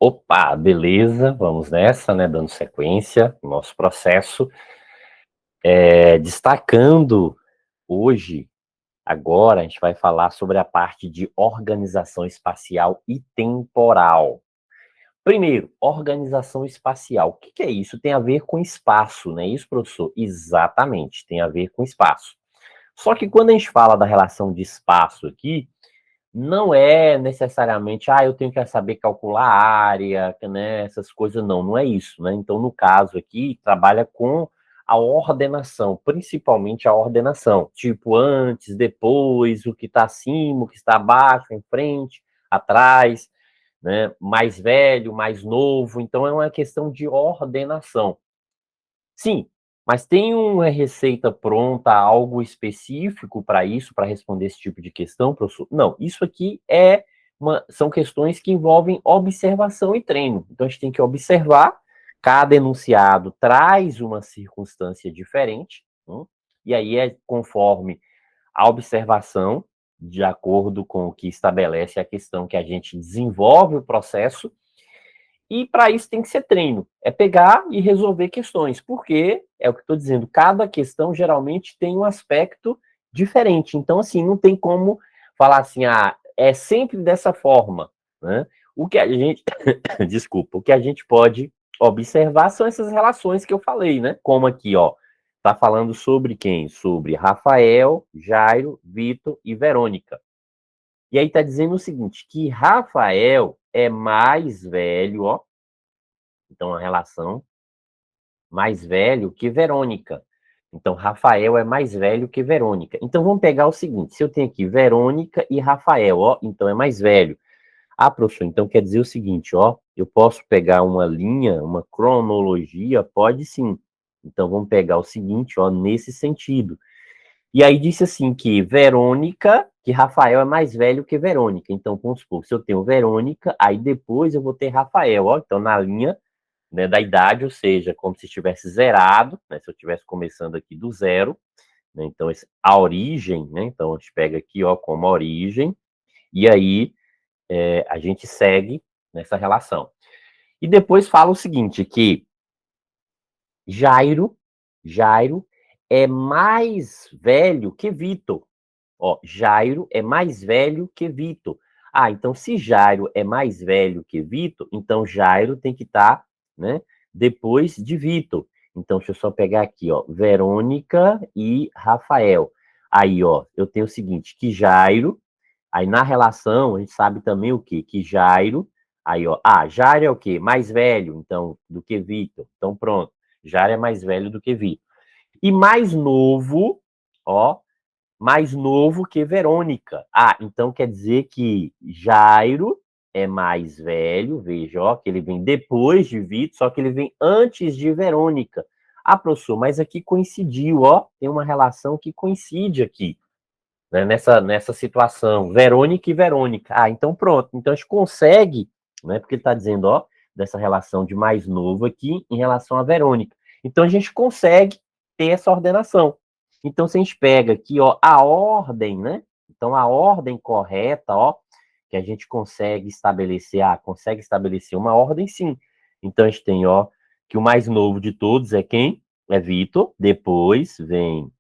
Opa, beleza, vamos nessa, né, dando sequência no nosso processo, destacando hoje, agora, a gente vai falar sobre a parte de organização espacial e temporal. Primeiro, organização espacial, o que que é isso? Tem a ver com espaço, não é isso, professor? Exatamente, tem a ver com espaço. Só que quando a gente fala da relação de espaço aqui, não é necessariamente, eu tenho que saber calcular a área, né, essas coisas, não é isso, né? Então, no caso aqui, trabalha com a ordenação, principalmente a ordenação, tipo antes, depois, o que está acima, o que está abaixo, em frente, atrás, né? Mais velho, mais novo, então é uma questão de ordenação. Sim, mas tem uma receita pronta, algo específico para isso, para responder esse tipo de questão, professor? Não, isso aqui são questões que envolvem observação e treino. Então a gente tem que observar, cada enunciado traz uma circunstância diferente, e aí é conforme a observação, de acordo com o que estabelece a questão que a gente desenvolve o processo, e para isso tem que ser treino. É pegar e resolver questões. Porque, é o que estou dizendo, cada questão geralmente tem um aspecto diferente. Então, assim, não tem como falar assim, é sempre dessa forma, né? O que a gente, desculpa, o que a gente pode observar são essas relações que eu falei, né? Como aqui, ó, tá falando sobre quem? Sobre Rafael, Jairo, Vitor e Verônica. E aí tá dizendo o seguinte, que Rafael é mais velho, ó, então, a relação mais velho que Verônica. Então, Rafael é mais velho que Verônica. Então, vamos pegar o seguinte: se eu tenho aqui Verônica e Rafael, ó, então é mais velho. Professor, então quer dizer o seguinte, ó, eu posso pegar uma linha, uma cronologia? Pode sim. Então, vamos pegar o seguinte, ó, nesse sentido. E aí disse assim que Verônica, que Rafael é mais velho que Verônica. Então, vamos supor, se eu tenho Verônica, aí depois eu vou ter Rafael, ó, então na linha, né, da idade, ou seja, como se estivesse zerado, né, se eu estivesse começando aqui do zero, né, então a origem, né, então a gente pega aqui, ó, como origem, e aí a gente segue nessa relação. E depois fala o seguinte, que Jairo é mais velho que Vitor. Ó, Jairo é mais velho que Vitor. Então se Jairo é mais velho que Vitor, então Jairo tem que estar, né, depois de Vitor. Então, deixa eu só pegar aqui, ó, Verônica e Rafael. Aí, ó, eu tenho o seguinte, que Jairo, aí na relação, a gente sabe também o quê? Que Jairo, aí, ó, Jairo é o quê? Mais velho, então, do que Vitor. Então, pronto, Jairo é mais velho do que Vitor. E mais novo, ó, mais novo que Verônica. Então quer dizer que Jairo é mais velho, veja, ó, que ele vem depois de Vitor, só que ele vem antes de Verônica. Professor, mas aqui coincidiu, ó, tem uma relação que coincide aqui, né, nessa situação, Verônica e Verônica. Então pronto, então a gente consegue, né, porque ele está dizendo, ó, dessa relação de mais novo aqui em relação a Verônica. Então a gente consegue ter essa ordenação. Então se a gente pega aqui, ó, a ordem, né? Então a ordem correta, ó, que a gente consegue estabelecer uma ordem, sim. Então a gente tem, ó, que o mais novo de todos é quem? É Vitor, depois vem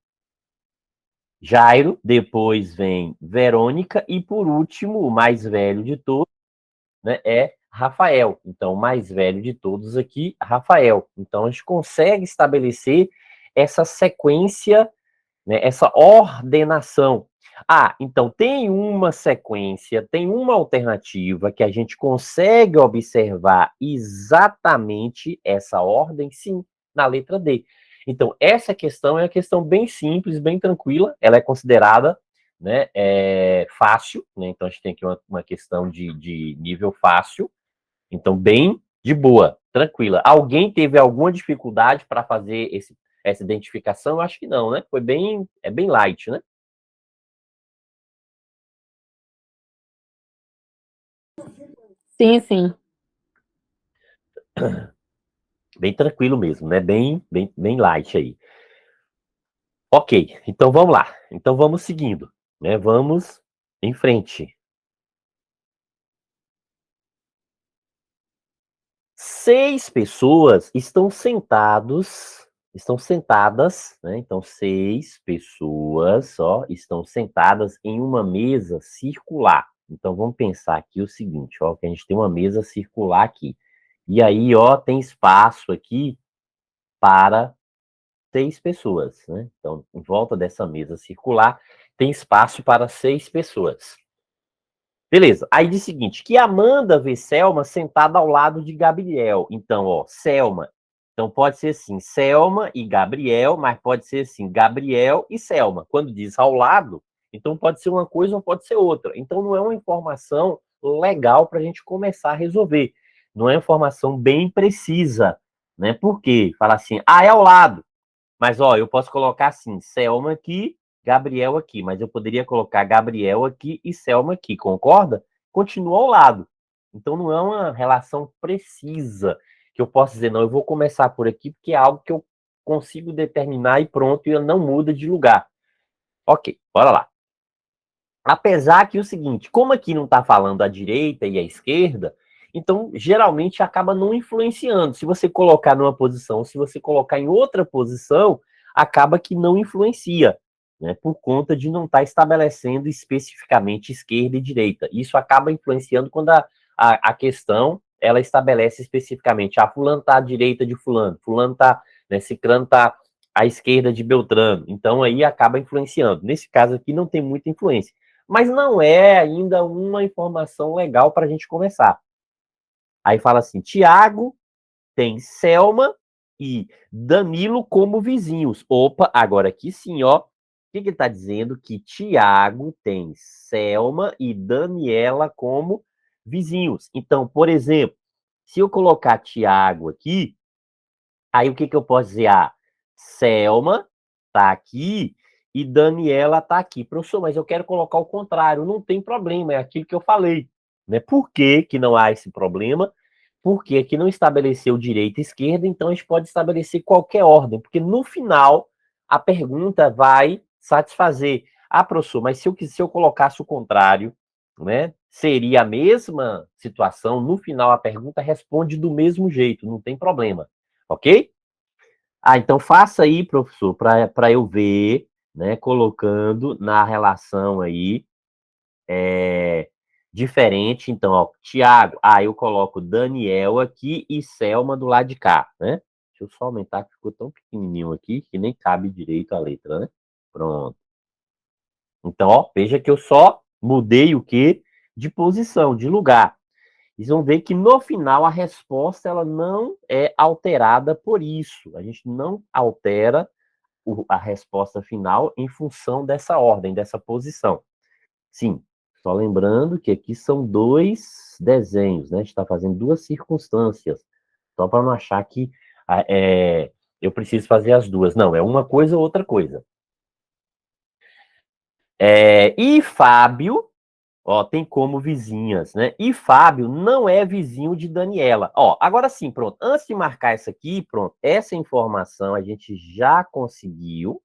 Jairo, depois vem Verônica e por último, o mais velho de todos, né, é Rafael. Então, o mais velho de todos aqui, Rafael. Então, a gente consegue estabelecer essa sequência, né, essa ordenação. Então tem uma sequência, tem uma alternativa que a gente consegue observar exatamente essa ordem, sim, na letra D. Então, essa questão é uma questão bem simples, bem tranquila, ela é considerada, né, fácil, né? Então a gente tem aqui uma questão de nível fácil, então bem de boa, tranquila. Alguém teve alguma dificuldade para fazer essa identificação? Eu acho que não, né? É bem light, né? Sim, sim. Bem tranquilo mesmo, né? Bem light aí. Ok, então vamos lá. Então vamos seguindo, né? Vamos em frente. 6 pessoas estão sentadas, né? Então, 6 pessoas, ó, estão sentadas em uma mesa circular. Então, vamos pensar aqui o seguinte, ó, que a gente tem uma mesa circular aqui. E aí, ó, tem espaço aqui para 6 pessoas, né? Então, em volta dessa mesa circular, tem espaço para 6 pessoas. Beleza. Aí diz o seguinte, que Amanda vê Selma sentada ao lado de Gabriel. Então, ó, Selma. Então pode ser assim, Selma e Gabriel, mas pode ser assim, Gabriel e Selma. Quando diz ao lado, então pode ser uma coisa ou pode ser outra. Então não é uma informação legal para a gente começar a resolver. Não é uma informação bem precisa, né? Por quê? Fala assim, é ao lado. Mas, ó, eu posso colocar assim, Selma aqui, Gabriel aqui, mas eu poderia colocar Gabriel aqui e Selma aqui, concorda? Continua ao lado. Então, não é uma relação precisa que eu posso dizer, não, eu vou começar por aqui porque é algo que eu consigo determinar e pronto, e não muda de lugar. Ok, bora lá. Apesar que o seguinte, como aqui não está falando a direita e a esquerda, então geralmente acaba não influenciando. Se você colocar numa posição, se você colocar em outra posição, acaba que não influencia, né? Por conta de não estar estabelecendo especificamente esquerda e direita. Isso acaba influenciando quando a questão ela estabelece especificamente, fulano está à direita de fulano está, né, ciclano está à esquerda de Beltrano. Então aí acaba influenciando. Nesse caso aqui não tem muita influência. Mas não é ainda uma informação legal para a gente começar. Aí fala assim, Tiago tem Selma e Danilo como vizinhos. Opa, agora aqui sim, ó. O que ele está dizendo? Que Tiago tem Selma e Daniela como vizinhos. Então, por exemplo, se eu colocar Tiago aqui, aí o que eu posso dizer? Selma tá aqui e Daniela tá aqui. Professor, mas eu quero colocar o contrário. Não tem problema, é aquilo que eu falei. Né? Por que não há esse problema? Porque aqui não estabeleceu direita e esquerda, então a gente pode estabelecer qualquer ordem, porque no final a pergunta vai satisfazer. Professor, mas se eu colocasse o contrário, né, seria a mesma situação, no final a pergunta responde do mesmo jeito, não tem problema, ok? Então faça aí, professor, para eu ver, né, colocando na relação aí, diferente. Então, ó, Tiago, eu coloco Daniel aqui e Selma do lado de cá, né? Deixa eu só aumentar, que ficou tão pequenininho aqui que nem cabe direito a letra, né? Pronto. Então, ó, veja que eu só mudei o quê? De posição, de lugar. Vocês vão ver que no final a resposta ela não é alterada por isso. A gente não altera a resposta final em função dessa ordem, dessa posição. Sim, só lembrando que aqui são 2 desenhos, né? A gente está fazendo 2 circunstâncias, só para não achar que eu preciso fazer as duas. Não, é uma coisa ou outra coisa. E Fábio, ó, tem como vizinhas, né? E Fábio não é vizinho de Daniela. Ó, agora sim, pronto. Antes de marcar essa aqui, pronto, essa informação a gente já conseguiu.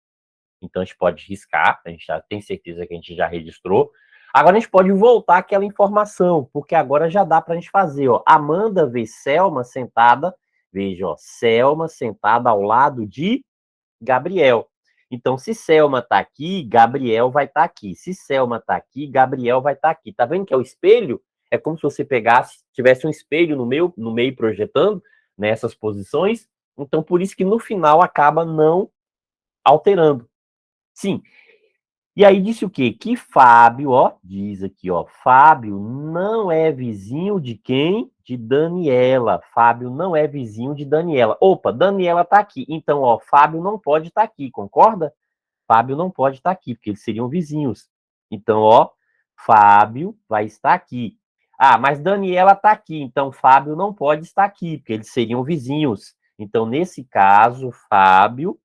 Então a gente pode riscar, a gente já tem certeza que a gente já registrou. Agora a gente pode voltar aquela informação, porque agora já dá para a gente fazer, ó. Amanda vê Selma sentada, veja, ó, Selma sentada ao lado de Gabriel. Então, se Selma está aqui, Gabriel vai estar aqui. Se Selma está aqui, Gabriel vai estar aqui. Tá vendo que é o espelho? É como se você pegasse, tivesse um espelho no meio projetando nessas posições. Então, por isso que no final acaba não alterando. Sim. E aí disse o quê? Que Fábio, ó, diz aqui, ó, Fábio não é vizinho de quem? De Daniela. Fábio não é vizinho de Daniela. Opa, Daniela tá aqui. Então, ó, Fábio não pode estar aqui, concorda? Fábio não pode estar aqui, porque eles seriam vizinhos. Então, ó, Fábio vai estar aqui. Mas Daniela tá aqui, então Fábio não pode estar aqui, porque eles seriam vizinhos. Então, nesse caso, Fábio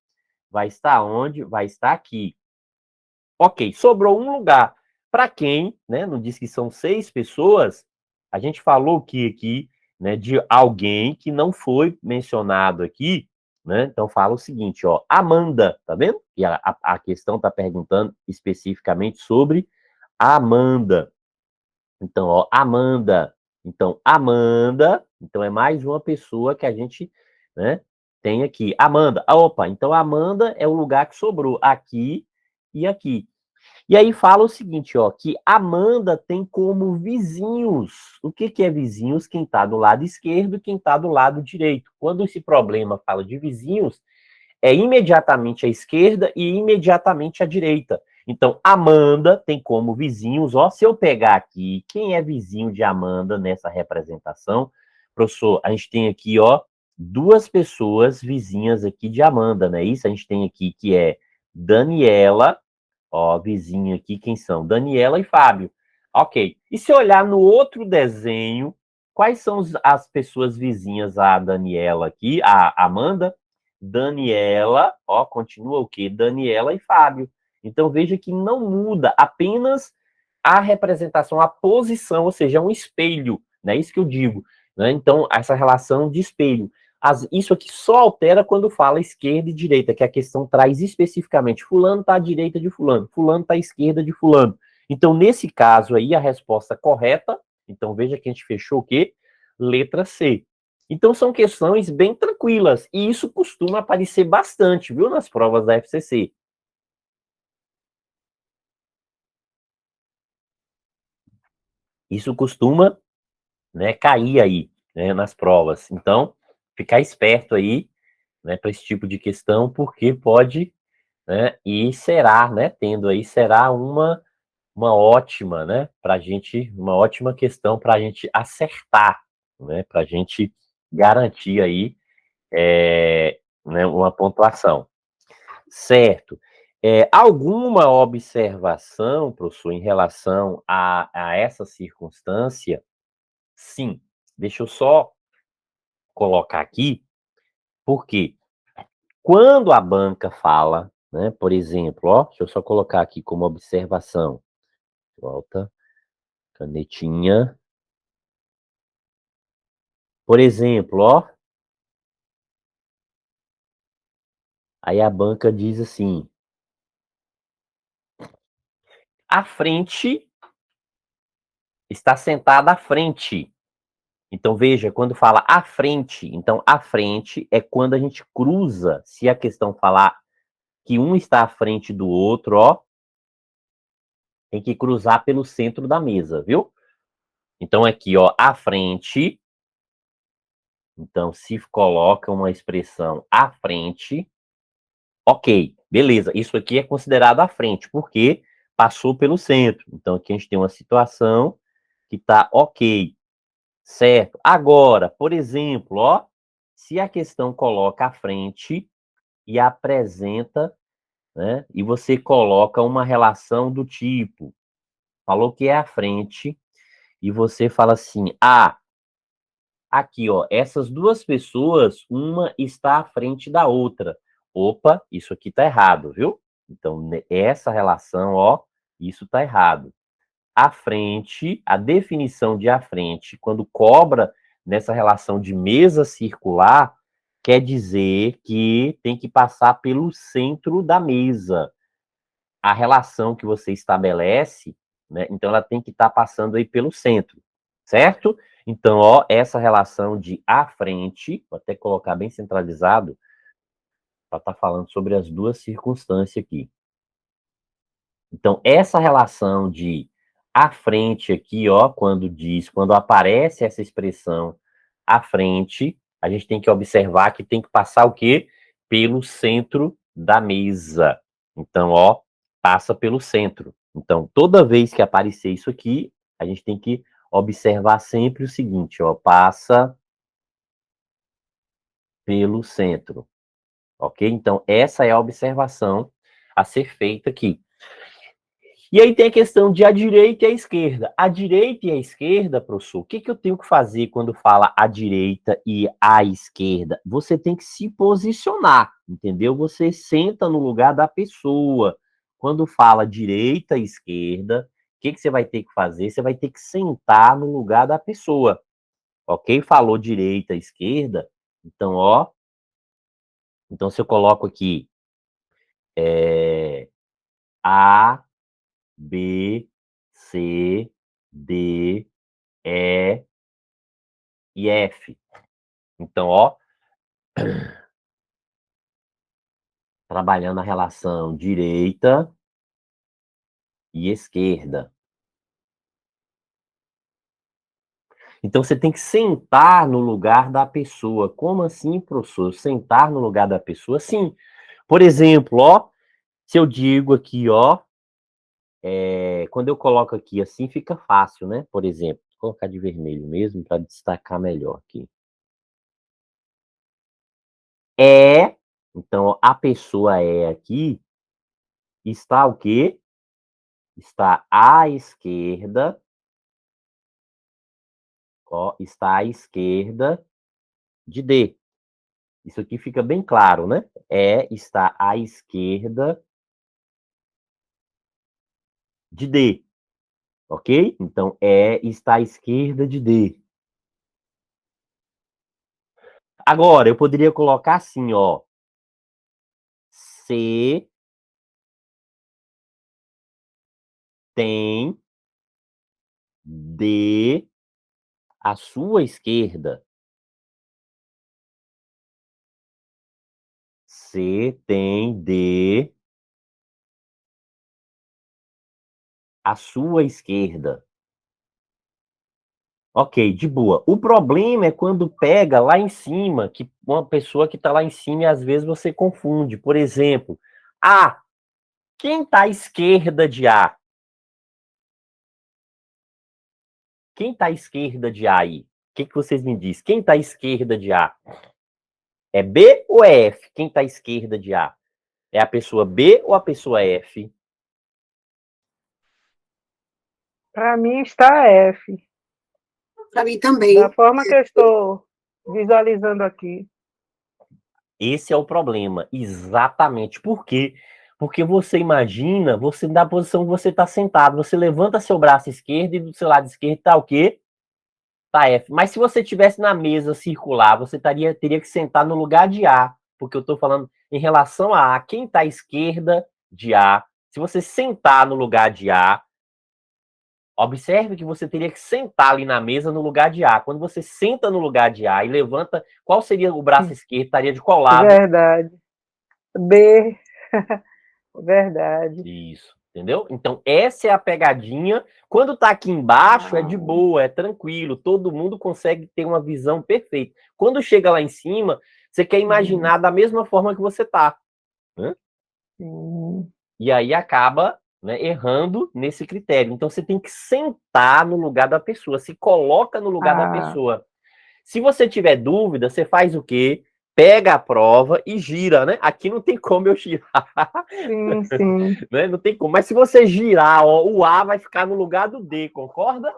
vai estar onde? Vai estar aqui. Ok, sobrou um lugar. Para quem, né? Não diz que são 6 pessoas. A gente falou que aqui, né, de alguém que não foi mencionado aqui, né? Então fala o seguinte, ó, Amanda, tá vendo? E a questão está perguntando especificamente sobre a Amanda. Então, ó, Amanda. Então, Amanda Então, é mais uma pessoa que a gente, né, tem aqui. Amanda. Opa, então Amanda é o lugar que sobrou aqui e aqui. E aí fala o seguinte, ó, que Amanda tem como vizinhos. O que que é vizinhos? Quem está do lado esquerdo e quem está do lado direito. Quando esse problema fala de vizinhos, é imediatamente à esquerda e imediatamente à direita. Então, Amanda tem como vizinhos, ó, se eu pegar aqui, quem é vizinho de Amanda nessa representação, professor, a gente tem aqui, ó, duas pessoas vizinhas aqui de Amanda, não é isso? A gente tem aqui que é Daniela, ó, vizinho aqui, quem são? Daniela e Fábio. Ok. E se olhar no outro desenho, quais são as pessoas vizinhas a Daniela aqui, a Amanda? Daniela, ó, continua o quê? Daniela e Fábio. Então veja que não muda, apenas a representação, a posição, ou seja, é um espelho, né? Isso que eu digo, né? Então, essa relação de espelho. Isso aqui só altera quando fala esquerda e direita, que a questão traz especificamente, fulano está à direita de fulano está à esquerda de fulano. Então, nesse caso aí, a resposta correta, então veja que a gente fechou o quê? Letra C. Então, são questões bem tranquilas, e isso costuma aparecer bastante, viu, nas provas da FCC. Isso costuma, né, cair aí, né, nas provas. Então, ficar esperto aí, né, para esse tipo de questão, porque pode, né, e será, né, tendo aí, será uma ótima, né, para gente, uma ótima questão para a gente acertar, né, para a gente garantir aí, né, uma pontuação. Certo. Alguma observação, professor, em relação a essa circunstância? Sim. Deixa eu só colocar aqui, porque quando a banca fala, né, por exemplo, ó, deixa eu só colocar aqui como observação. Volta, canetinha. Por exemplo, ó, aí a banca diz assim: a frente está sentada à frente. Então, veja, quando fala à frente, então à frente é quando a gente cruza. Se a questão falar que um está à frente do outro, ó, tem que cruzar pelo centro da mesa, viu? Então, aqui, ó, à frente. Então, se coloca uma expressão à frente, ok, beleza. Isso aqui é considerado à frente, porque passou pelo centro. Então, aqui a gente tem uma situação que está ok. Certo. Agora, por exemplo, ó, se a questão coloca à frente e apresenta, né, e você coloca uma relação do tipo, falou que é à frente, e você fala assim, aqui, ó, essas duas pessoas, uma está à frente da outra. Opa, isso aqui tá errado, viu? Então, essa relação, ó, isso tá errado. À frente, a definição de à frente, quando cobra nessa relação de mesa circular, quer dizer que tem que passar pelo centro da mesa. A relação que você estabelece, né, então ela tem que estar passando aí pelo centro, certo? Então, ó, essa relação de à frente, vou até colocar bem centralizado, para estar falando sobre as duas circunstâncias aqui. Então, essa relação de à frente aqui, ó, quando aparece essa expressão à frente, a gente tem que observar que tem que passar o quê? Pelo centro da mesa. Então, ó, passa pelo centro. Então, toda vez que aparecer isso aqui, a gente tem que observar sempre o seguinte, ó, passa pelo centro, ok? Então, essa é a observação a ser feita aqui. E aí tem a questão de a direita e a esquerda. A direita e a esquerda, professor, o que, que eu tenho que fazer quando fala a direita e a esquerda? Você tem que se posicionar, entendeu? Você senta no lugar da pessoa. Quando fala direita e esquerda, o que, que você vai ter que fazer? Você vai ter que sentar no lugar da pessoa, ok? Falou direita e esquerda, então, ó, então se eu coloco aqui, A, B, C, D, E, e F. Então, ó, trabalhando a relação direita e esquerda. Então, você tem que sentar no lugar da pessoa. Como assim, professor? Sentar no lugar da pessoa? Sim. Por exemplo, ó, se eu digo aqui, ó, quando eu coloco aqui assim, fica fácil, né? Por exemplo, vou colocar de vermelho mesmo para destacar melhor aqui. Então, a pessoa aqui está o quê? Está à esquerda, ó, está à esquerda de D. Isso aqui fica bem claro, né? Está à esquerda de D, ok? Então, está à esquerda de D. Agora, eu poderia colocar assim, ó. C tem D à sua esquerda. C tem D à sua esquerda. Ok, de boa. O problema é quando pega lá em cima, que uma pessoa que está lá em cima e às vezes você confunde. Por exemplo, A. Quem está à esquerda de A? Quem está à esquerda de A aí? O que vocês me dizem? Quem está à esquerda de A? É B ou é F? Quem está à esquerda de A? É a pessoa B ou a pessoa F? Para mim está F. Para mim também. Da forma que eu estou visualizando aqui. Esse é o problema, exatamente. Por quê? Porque você imagina, você na posição que você está sentado, você levanta seu braço esquerdo e do seu lado esquerdo está o quê? Tá F. Mas se você estivesse na mesa circular, você teria que sentar no lugar de A, porque eu estou falando em relação a quem está à esquerda de A. Se você sentar no lugar de A, observe que você teria que sentar ali na mesa no lugar de A. Quando você senta no lugar de A e levanta, qual seria o braço esquerdo? Estaria de qual lado? Verdade. B. Verdade. Isso, entendeu? Então, essa é a pegadinha. Quando tá aqui embaixo, é de boa, é tranquilo, todo mundo consegue ter uma visão perfeita. Quando chega lá em cima, você quer imaginar da mesma forma que você tá, né? E aí acaba, né, errando nesse critério. Então, você tem que sentar no lugar da pessoa, se coloca no lugar da pessoa. Se você tiver dúvida, você faz o quê? Pega a prova e gira, né? Aqui não tem como eu girar. Sim, sim. Né? Não tem como. Mas se você girar, ó, o A vai ficar no lugar do D, concorda? É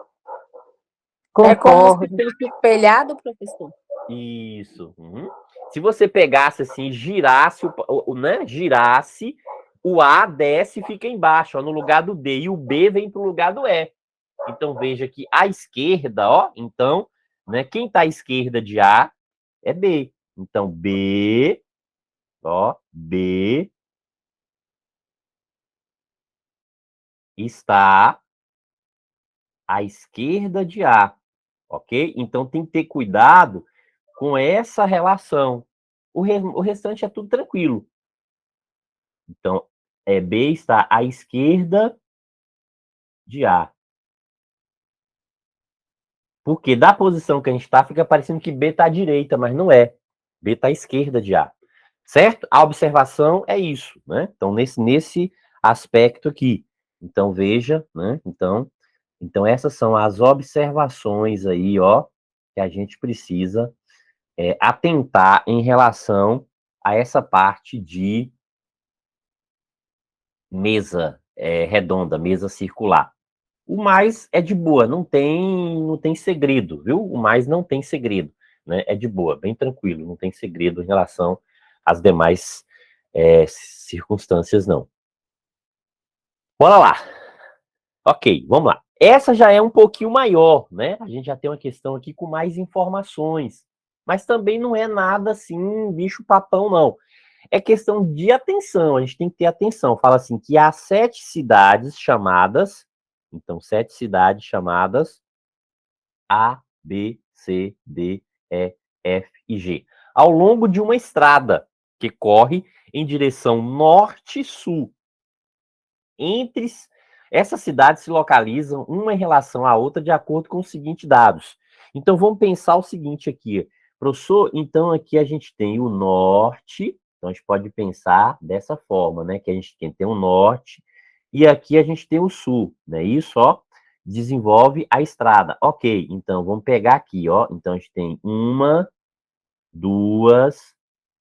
como se Concordo. fosse espelhado, professor. Isso. Uhum. Se você pegasse assim, girasse, né? Girasse, o A desce e fica embaixo, ó, no lugar do D. E o B vem para o lugar do E. Então veja que à esquerda, ó, então, né? Quem está à esquerda de A é B. Então, B, ó, B está à esquerda de A, ok? Então, tem que ter cuidado com essa relação. O restante é tudo tranquilo. Então, B está à esquerda de A. Porque da posição que a gente está, fica parecendo que B está à direita, mas não é. B está à esquerda de A. Certo? A observação é isso, né? Então, nesse aspecto aqui. Então, veja, né? Então, essas são as observações aí, ó, que a gente precisa atentar em relação a essa parte de mesa redonda, mesa circular. O mais é de boa, não tem segredo, viu? O mais não tem segredo, né? É de boa, bem tranquilo, não tem segredo em relação às demais circunstâncias, não. Bora lá. Ok, vamos lá. Essa já é um pouquinho maior, né? A gente já tem uma questão aqui com mais informações. Mas também não é nada assim, bicho papão, não. É questão de atenção, a gente tem que ter atenção. Fala assim, que há 7 cidades chamadas, então 7 cidades chamadas A, B, C, D, E, F e G. Ao longo de uma estrada que corre em direção norte-sul. Entre essas cidades se localizam uma em relação à outra de acordo com os seguintes dados. Então, vamos pensar o seguinte aqui. Professor, então aqui a gente tem o norte, então a gente pode pensar dessa forma, né? Que a gente tem o norte e aqui a gente tem o sul, né? Isso, ó, desenvolve a estrada. Ok, então vamos pegar aqui, ó. Então a gente tem uma, duas,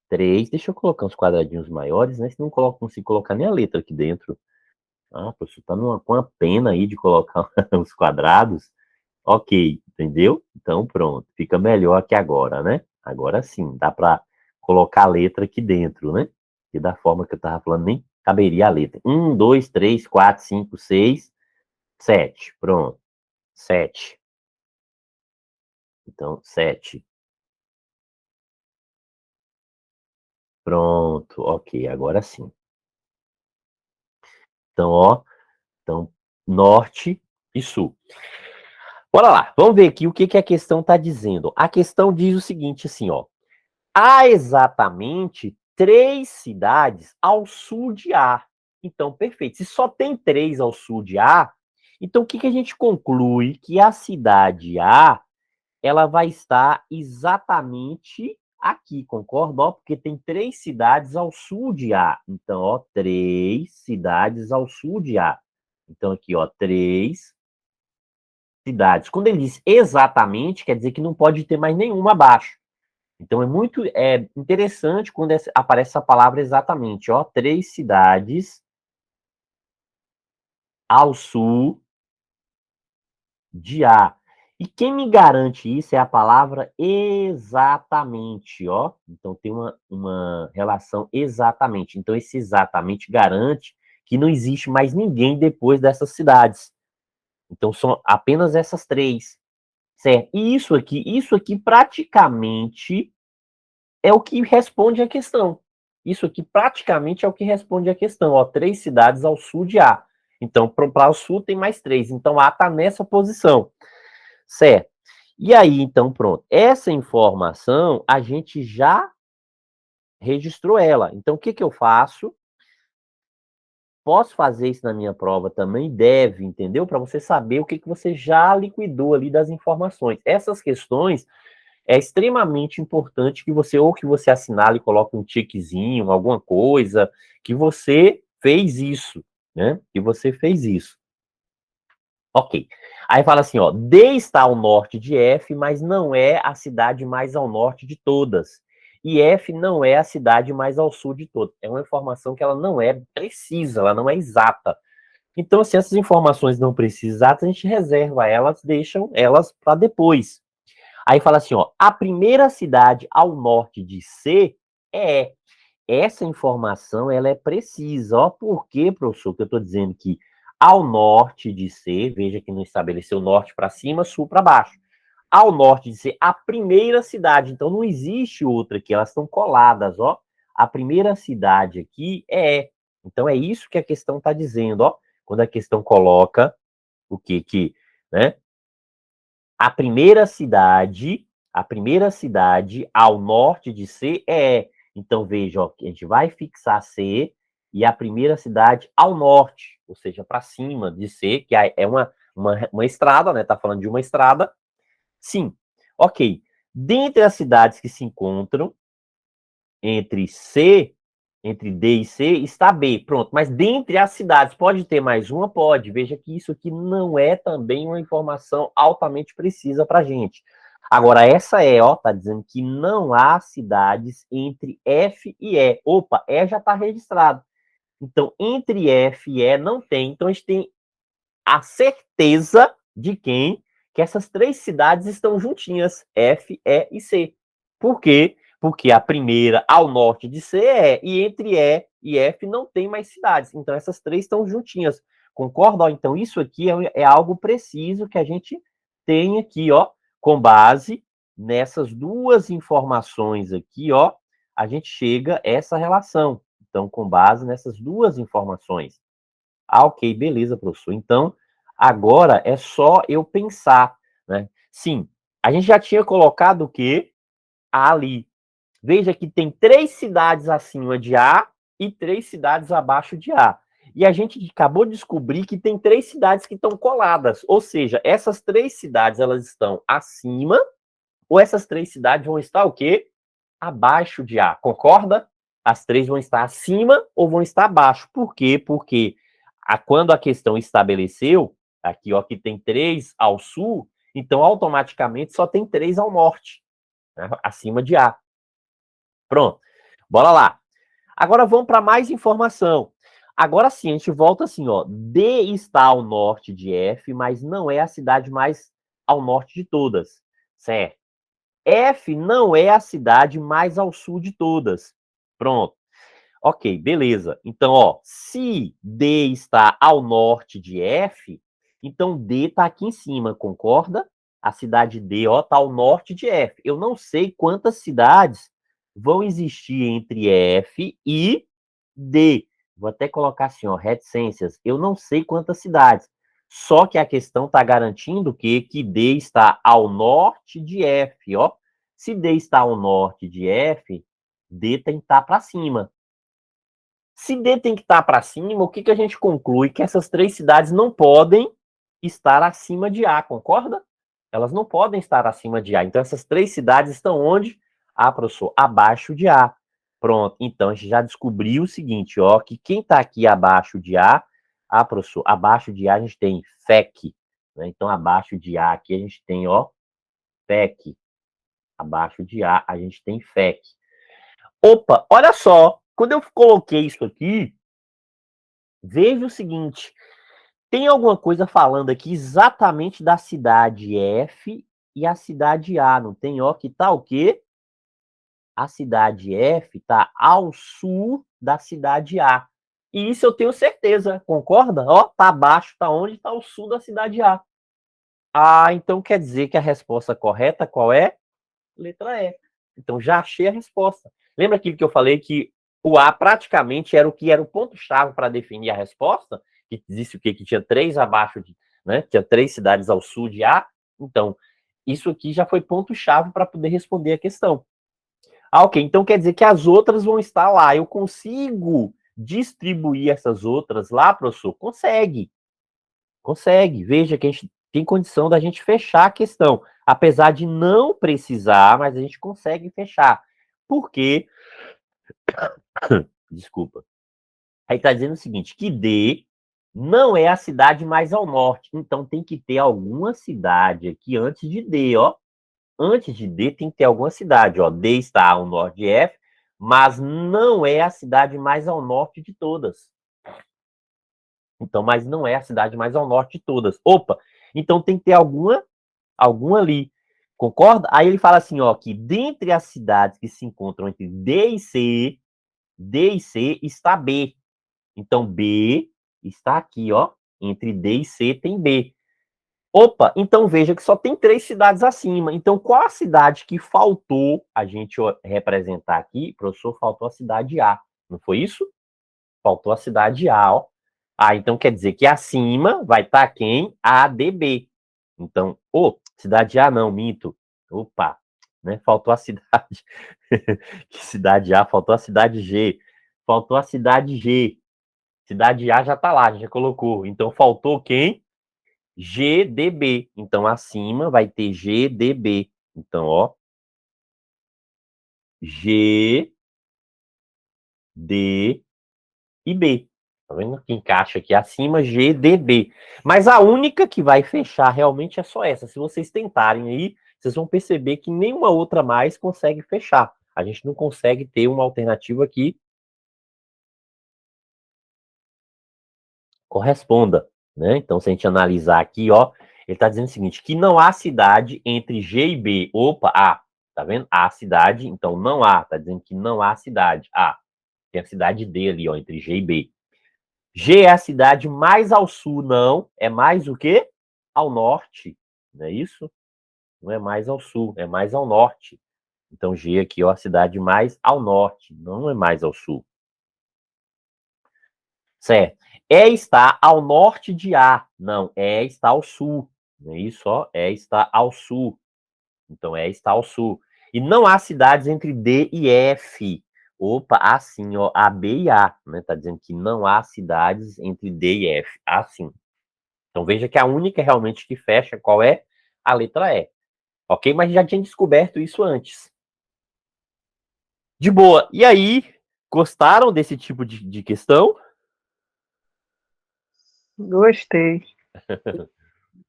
três. Deixa eu colocar uns quadradinhos maiores, né? Senão não consigo colocar nem a letra aqui dentro. Ah, professor, tá com uma pena aí de colocar os quadrados. Ok, entendeu? Então pronto, fica melhor aqui agora, né? Agora sim, dá para colocar a letra aqui dentro, né? E da forma que eu tava falando, nem caberia a letra. 1, 2, 3, 4, 5, 6, 7. Pronto. 7. Então, 7. Pronto, ok, agora sim. Então, ó, então, norte e sul. Bora lá, vamos ver aqui o que a questão está dizendo. A questão diz o seguinte, assim, ó. Há exatamente 3 cidades ao sul de A. Então, perfeito. Se só tem 3 ao sul de A, então o que a gente conclui? Que a cidade A, ela vai estar exatamente aqui, concorda? Ó, porque tem 3 cidades ao sul de A. Então, ó, 3 cidades ao sul de A. Então, aqui, ó, 3 cidades. Quando ele diz exatamente, quer dizer que não pode ter mais nenhuma abaixo. Então é muito interessante quando aparece essa palavra exatamente, ó, 3 cidades ao sul de A. E quem me garante isso é a palavra exatamente, ó. Então tem uma relação exatamente. Então esse exatamente garante que não existe mais ninguém depois dessas cidades. Então são apenas essas 3, certo? E isso aqui praticamente é o que responde a questão. Isso aqui praticamente é o que responde a questão. Ó, 3 cidades ao sul de A. Então, para o sul tem mais 3. Então, A está nessa posição. Certo. E aí, então, pronto. Essa informação, a gente já registrou ela. Então, o que eu faço? Posso fazer isso na minha prova também? Deve, entendeu? Para você saber o que você já liquidou ali das informações. Essas questões é extremamente importante que você assinale e coloque um tiquezinho, alguma coisa, que você fez isso, né? Que você fez isso. Ok. Aí fala assim, ó, D está ao norte de F, mas não é a cidade mais ao norte de todas. E F não é a cidade mais ao sul de todas. É uma informação que ela não é precisa, ela não é exata. Então, se essas informações não precisam exatas, a gente reserva elas, deixam elas para depois. Aí fala assim, ó, a primeira cidade ao norte de C é. Essa informação, ela é precisa. Ó, por quê, professor? Que eu estou dizendo que ao norte de C, veja que não estabeleceu norte para cima, sul para baixo. Ao norte de C, a primeira cidade. Então, não existe outra aqui, elas estão coladas, ó. A primeira cidade aqui é. Então, é isso que a questão está dizendo, ó. Quando a questão coloca o que, né? A primeira cidade ao norte de C é. Então, veja, ó, a gente vai fixar C e a primeira cidade ao norte, ou seja, para cima de C, que é uma estrada, né? Tá falando de uma estrada. Sim. Ok. Dentre as cidades que se encontram entre D e C, está B. Pronto. Mas dentre as cidades, pode ter mais uma? Pode. Veja que isso aqui não é também uma informação altamente precisa para a gente. Agora, essa ó, tá dizendo que não há cidades entre F e E. Opa, E já está registrado. Então, entre F e E não tem. Então, a gente tem a certeza de quem? Que essas 3 cidades estão juntinhas, F, E e C. Por quê? Porque a primeira ao norte de C é, e entre E e F não tem mais cidades. Então, essas 3 estão juntinhas. Concorda? Então, isso aqui é algo preciso que a gente tem aqui, ó, com base nessas 2 informações aqui, ó, a gente chega a essa relação. Então, com base nessas 2 informações. Ah, ok, beleza, professor. Então, agora é só eu pensar, né? Sim, A gente já tinha colocado o quê? A ali. Veja que tem 3 cidades acima de A e 3 cidades abaixo de A. E a gente acabou de descobrir que tem 3 cidades que estão coladas. Ou seja, essas 3 cidades, elas estão acima, ou essas 3 cidades vão estar o quê? Abaixo de A. Concorda? As 3 vão estar acima ou vão estar abaixo. Por quê? Porque quando a questão estabeleceu, aqui ó, que tem 3 ao sul, então automaticamente só tem 3 ao norte, né? Acima de A. Pronto. Bora lá. Agora vamos para mais informação. Agora sim, a gente volta assim, ó. D está ao norte de F, mas não é a cidade mais ao norte de todas, certo? F não é a cidade mais ao sul de todas. Pronto. Ok, beleza. Então, ó, se D está ao norte de F, então D está aqui em cima, concorda? A cidade D, ó, está ao norte de F. Eu não sei quantas cidades vão existir entre F e D. Vou até colocar assim, ó, reticências. Eu não sei quantas cidades. Só que a questão está garantindo que D está ao norte de F, ó. Se D está ao norte de F, D tem que estar para cima. Se D tem que estar para cima, o que, que a gente conclui? Que essas 3 cidades não podem estar acima de A, concorda? Elas não podem estar acima de A. Então, essas 3 cidades estão onde? Ah, professor, abaixo de A. Pronto. Então, a gente já descobriu o seguinte, ó, que quem está aqui abaixo de A, ah, professor, abaixo de A a gente tem FEC, né? Então, abaixo de A aqui a gente tem, ó, FEC. Abaixo de A a gente tem FEC. Opa, olha só, quando eu coloquei isso aqui, veja o seguinte, tem alguma coisa falando aqui exatamente da cidade F e a cidade A, não tem? Ó, que tá o quê? A cidade F tá ao sul da cidade A. E isso eu tenho certeza, concorda? Ó, tá abaixo, tá onde? Tá ao sul da cidade A. Ah, então quer dizer que a resposta correta qual é? Letra E. Então já achei a resposta. Lembra aquilo que eu falei que o A praticamente era o que era o ponto-chave para definir a resposta? Que disse o quê? Que tinha 3 abaixo de, né? Tinha 3 cidades ao sul de A. Então, isso aqui já foi ponto-chave para poder responder a questão. Ah, ok. Então quer dizer que as outras vão estar lá. Eu consigo distribuir essas outras lá, professor? Consegue. Consegue. Veja que a gente tem condição da gente fechar a questão. Apesar de não precisar, mas a gente consegue fechar. Por quê? Desculpa. Aí está dizendo o seguinte, que D não é a cidade mais ao norte. Então tem que ter alguma cidade aqui antes de D, ó. Antes de D tem que ter alguma cidade, ó. D está ao norte de F, mas não é a cidade mais ao norte de todas. Então, mas não é a cidade mais ao norte de todas. Opa, então tem que ter alguma ali. Concorda? Aí ele fala assim, ó, que dentre as cidades que se encontram entre D e C está B. Então, B está aqui, ó. Entre D e C tem B. Opa, então veja que só tem 3 cidades acima. Então, qual a cidade que faltou a gente representar aqui? Professor, faltou a cidade A. Não foi isso? Faltou a cidade A, ó. Ah, então quer dizer que acima vai estar quem? A, D, B. Então, cidade A não, minto. Opa, né? Faltou a cidade. Que cidade A? Faltou a cidade G. Faltou a cidade G. Cidade A já tá lá, a gente já colocou. Então, faltou quem? GDB. Então, acima vai ter GDB. Então, ó. G, D e B. Tá vendo que encaixa aqui acima, GDB. Mas a única que vai fechar realmente é só essa. Se vocês tentarem aí, vocês vão perceber que nenhuma outra mais consegue fechar. A gente não consegue ter uma alternativa que corresponda, né? Então, se a gente analisar aqui, ó, ele está dizendo o seguinte, que não há cidade entre G e B. Opa, A, tá vendo? Há cidade, então não há. Tá dizendo que não há cidade. A, tem a cidade D ali, ó, entre G e B. G é a cidade mais ao sul, não. É mais o quê? Ao norte, não é isso? Não é mais ao sul, é mais ao norte. Então, G aqui, ó, a cidade mais ao norte, não é mais ao sul. Certo. E está ao norte de A. Não, E está ao sul. Não é isso, ó? E está ao sul. Então, E está ao sul. E não há cidades entre D e F. Opa, assim, ó, A, B e A, né? Tá dizendo que não há cidades entre D e F. Assim. Então, veja que a única realmente que fecha, qual é? A letra E. Ok? Mas já tinha descoberto isso antes. De boa. E aí, gostaram desse tipo de questão? Gostei.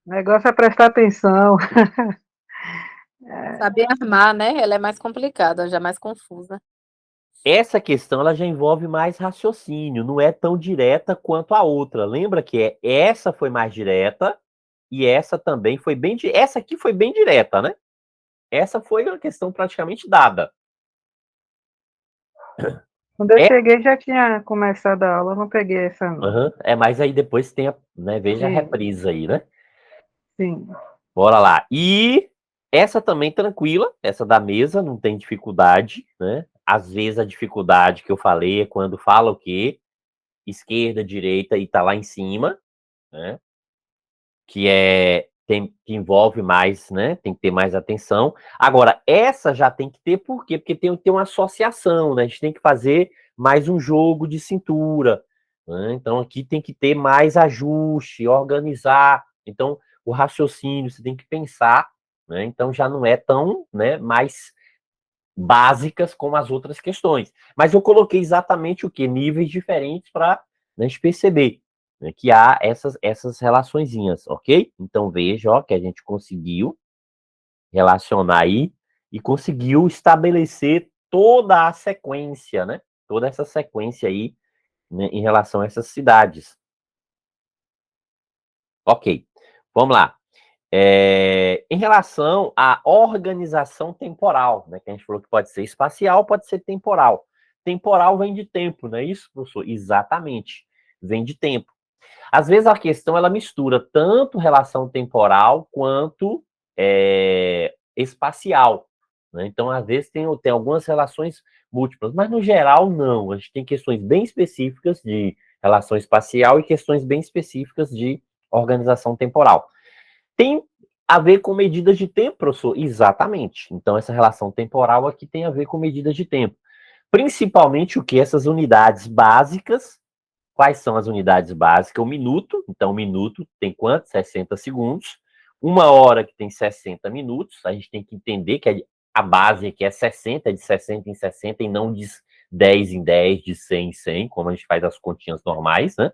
O negócio é prestar atenção. Saber armar, né? Ela é mais complicada, já mais confusa. Essa questão ela já envolve mais raciocínio, não é tão direta quanto a outra. Lembra que essa foi mais direta e essa também foi bem... Essa aqui foi bem direta, né? Essa foi uma questão praticamente dada. Quando eu cheguei, já tinha começado a aula, não peguei essa não. Uhum. Mas aí depois tem né, veja a reprise aí, né? Sim. Bora lá. E essa também tranquila, essa da mesa, não tem dificuldade, né? Às vezes a dificuldade que eu falei é quando fala o quê? Esquerda, direita e tá lá em cima, né? Que envolve mais, né? Tem que ter mais atenção. Agora, essa já tem que ter, por quê? Porque tem que ter uma associação, né? A gente tem que fazer mais um jogo de cintura, né? Então, aqui tem que ter mais ajuste, organizar. Então, o raciocínio, você tem que pensar, né? Então, já não é tão, né, mais básicas como as outras questões. Mas eu coloquei exatamente o quê? Níveis diferentes para a gente perceber, né, que há essas relaçõezinhas, ok? Então veja, ó, que a gente conseguiu relacionar aí e conseguiu estabelecer toda a sequência, né? Toda essa sequência aí, né, em relação a essas cidades. Ok, vamos lá. Em relação à organização temporal, né, que a gente falou que pode ser espacial, pode ser temporal. Temporal vem de tempo, não é isso, professor? Exatamente, vem de tempo. Às vezes a questão ela mistura tanto relação temporal quanto espacial, né? Então, às vezes tem algumas relações múltiplas, mas no geral não. A gente tem questões bem específicas de relação espacial e questões bem específicas de organização temporal. Tem a ver com medidas de tempo, professor? Exatamente. Então, essa relação temporal aqui tem a ver com medidas de tempo. Principalmente o que? Essas unidades básicas. Quais são as unidades básicas? O minuto. Então, o minuto tem quanto? 60 segundos. Uma hora que tem 60 minutos. A gente tem que entender que a base aqui é 60, de 60 em 60 e não de 10 em 10, de 100 em 100, como a gente faz as continhas normais, né?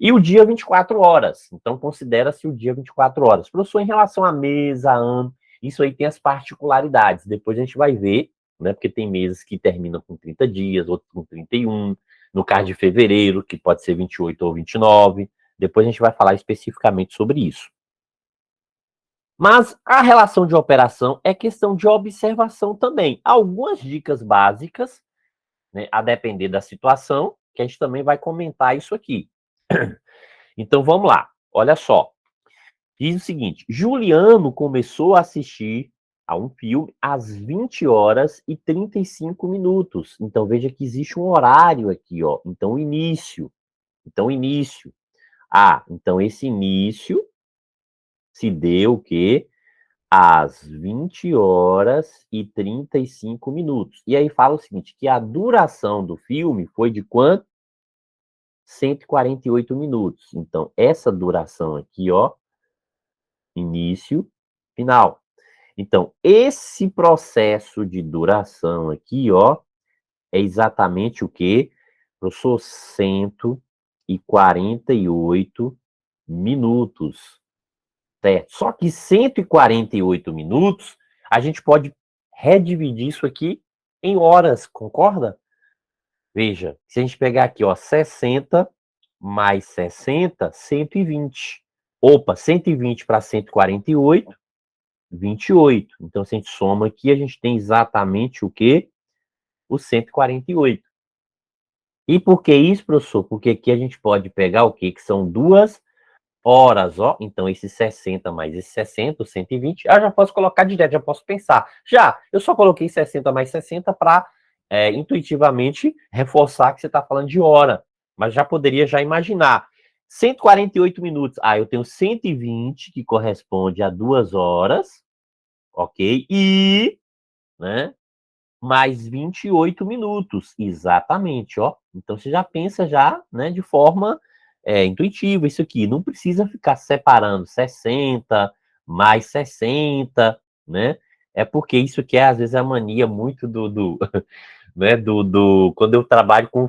E o dia 24 horas. Então, considera-se o dia 24 horas. Professor, em relação a mês, a ano, isso aí tem as particularidades. Depois a gente vai ver, né? Porque tem meses que terminam com 30 dias, outros com 31. No caso de fevereiro, que pode ser 28 ou 29. Depois a gente vai falar especificamente sobre isso. Mas a relação de operação é questão de observação também. Algumas dicas básicas, né, a depender da situação, que a gente também vai comentar isso aqui. Então vamos lá, olha só. Diz o seguinte: Juliano começou a assistir a um filme às 20 horas e 35 minutos. Então veja que existe um horário aqui, ó. Então início. Então esse início se deu o quê? Às 20 horas e 35 minutos. E aí fala o seguinte, que a duração do filme foi de quanto? 148 minutos. Então, essa duração aqui, ó, início, final. Então, esse processo de duração aqui, ó, é exatamente o quê? Professor, 148 minutos. Certo? Só que 148 minutos, a gente pode redividir isso aqui em horas, concorda? Veja, se a gente pegar aqui, ó, 60 mais 60, 120. Opa, 120 para 148, 28. Então, se a gente soma aqui, a gente tem exatamente o quê? O 148. E por que isso, professor? Porque aqui a gente pode pegar o quê? Que são 2 horas, ó. Então, esse 60 mais esse 60, 120, já posso colocar direto, já posso pensar. Eu só coloquei 60 mais 60 para intuitivamente reforçar que você está falando de hora. Mas já poderia já imaginar. 148 minutos. Eu tenho 120, que corresponde a 2 horas, ok? E, né, mais 28 minutos, exatamente, ó. Então você já pensa já, né, de forma intuitiva isso aqui. Não precisa ficar separando 60 mais 60, né? É porque isso aqui às vezes é a mania muito né, quando eu trabalho com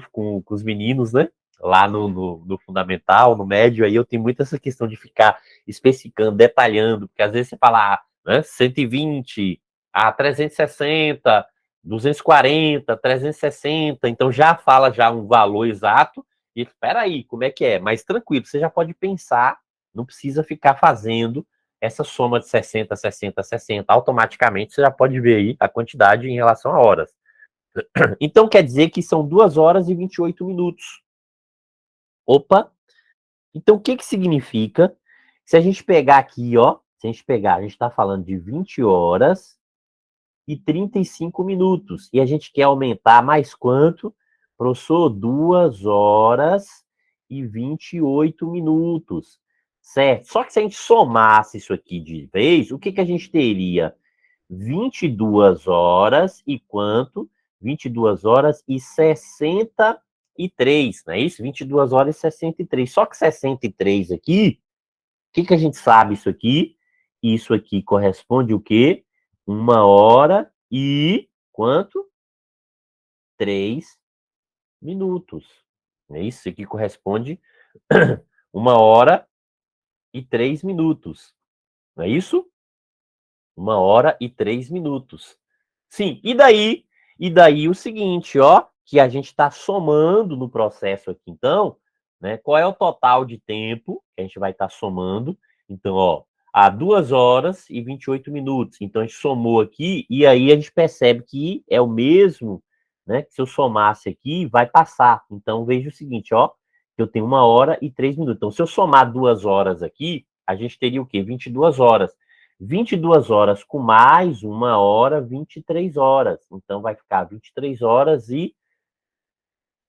os meninos, né? Lá no fundamental, no médio, aí eu tenho muito essa questão de ficar especificando, detalhando, porque às vezes você fala, né, 120, 360, 240, 360, então já fala já um valor exato, e espera aí, como é que é? Mas tranquilo, você já pode pensar, não precisa ficar fazendo essa soma de 60, 60, 60, automaticamente você já pode ver aí a quantidade em relação a horas. Então quer dizer que são 2 horas e 28 minutos. Opa! Então o que que significa? Se a gente pegar aqui, ó, se a gente pegar, a gente está falando de 20 horas e 35 minutos. E a gente quer aumentar mais quanto? Professor, 2 horas e 28 minutos. Certo? Só que se a gente somasse isso aqui de vez, o que que a gente teria? 22 horas e quanto? 22 horas e 63, não é isso? 22 horas e 63. Só que 63 aqui, o que que a gente sabe isso aqui? Isso aqui corresponde o quê? 1 hora e quanto? 3 minutos. Não é isso? Isso aqui corresponde 1 hora e 3 minutos. Não é isso? 1 hora e 3 minutos. Sim, e daí? E daí o seguinte, ó, que a gente está somando no processo aqui, então, né? Qual é o total de tempo que a gente vai estar somando? Então, ó, há 2 horas e 28 minutos. Então, a gente somou aqui, e aí a gente percebe que é o mesmo, né? Que se eu somasse aqui, vai passar. Então, veja o seguinte, ó, que eu tenho 1 hora e 3 minutos. Então, se eu somar 2 horas aqui, a gente teria o quê? 22 horas. 22 horas com mais 1 hora, 23 horas. Então, vai ficar 23 horas e...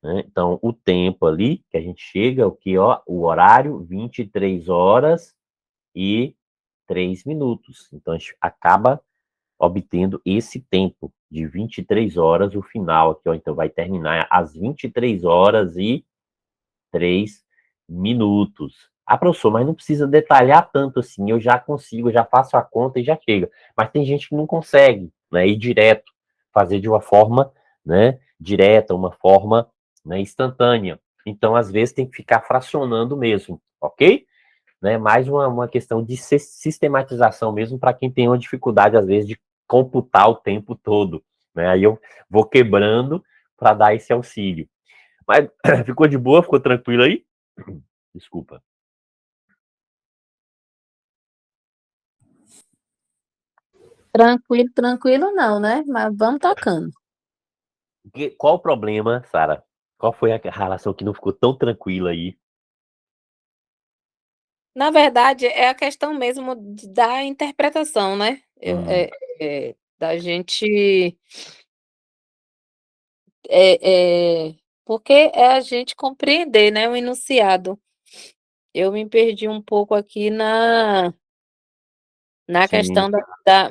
Né, então, o tempo ali, que a gente chega, o que, ó, o horário, 23 horas e 3 minutos. Então, a gente acaba obtendo esse tempo de 23 horas, o final aqui, ó. Então, vai terminar às 23 horas e 3 minutos. Professor, mas não precisa detalhar tanto assim, eu já consigo, eu já faço a conta e já chega. Mas tem gente que não consegue, né, ir direto, fazer de uma forma, né, direta, uma forma, né, instantânea. Então, às vezes, tem que ficar fracionando mesmo, ok? Né, mais uma questão de sistematização mesmo para quem tem uma dificuldade, às vezes, de computar o tempo todo. Né? Aí eu vou quebrando para dar esse auxílio. Mas ficou de boa? Ficou tranquilo aí? Desculpa. Tranquilo, tranquilo não, né? Mas vamos tocando. Qual o problema, Sara? Qual foi a relação que não ficou tão tranquila aí? Na verdade, é a questão mesmo da interpretação, né? Da gente. Porque é a gente compreender, né, o enunciado. Eu me perdi um pouco aqui na Sim. questão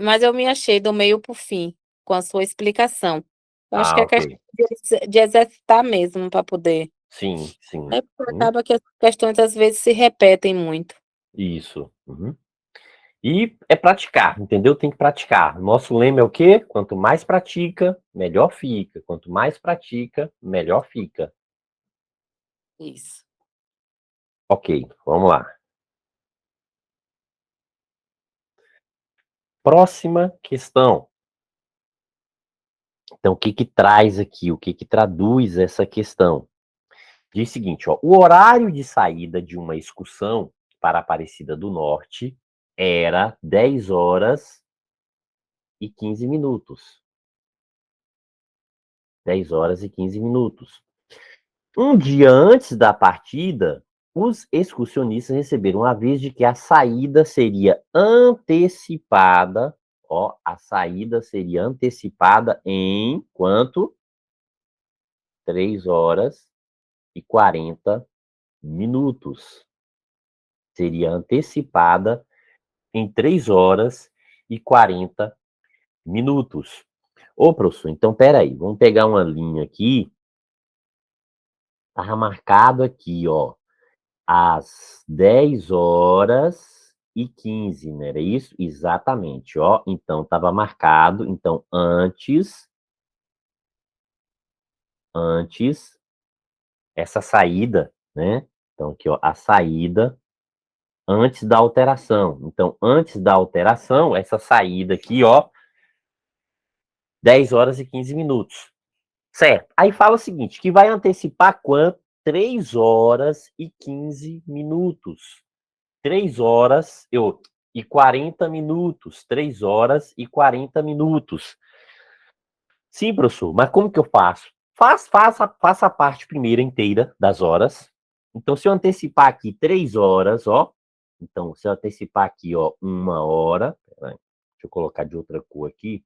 mas eu me achei do meio para o fim, com a sua explicação. Eu acho que é questão Ok. de exercitar mesmo para poder. Sim, sim. É porque acaba que as questões às vezes se repetem muito. Isso. Uhum. E é praticar, entendeu? Tem que praticar. Nosso lema é o quê? Quanto mais pratica, melhor fica. Quanto mais pratica, melhor fica. Isso. Ok, vamos lá. Próxima questão. Então, o que que traz aqui? O que que traduz essa questão? Diz o seguinte, ó, o horário de saída de uma excursão para Aparecida do Norte era 10 horas e 15 minutos. 10 horas e 15 minutos. Um dia antes da partida, os excursionistas receberam um aviso de que a saída seria antecipada. Ó, a saída seria antecipada em quanto? 3 horas e 40 minutos. Seria antecipada em 3 horas e 40 minutos. Ô, professor, então peraí, vamos pegar uma linha aqui. Tava marcado aqui, ó, às 10h15, não era isso? Exatamente, ó. Então, tava marcado, então, antes, essa saída, né? Então, aqui, ó, a saída antes da alteração. Então, antes da alteração, essa saída aqui, ó, 10h15. Certo. Aí fala o seguinte, que vai antecipar quanto? 3h15. 3h40. 3h40. Sim, professor, mas como que eu faço? Faça a parte primeira inteira das horas. Então, se eu antecipar aqui 3 horas, ó. Então, se eu antecipar aqui, ó, 1 hora. Deixa eu colocar de outra cor aqui.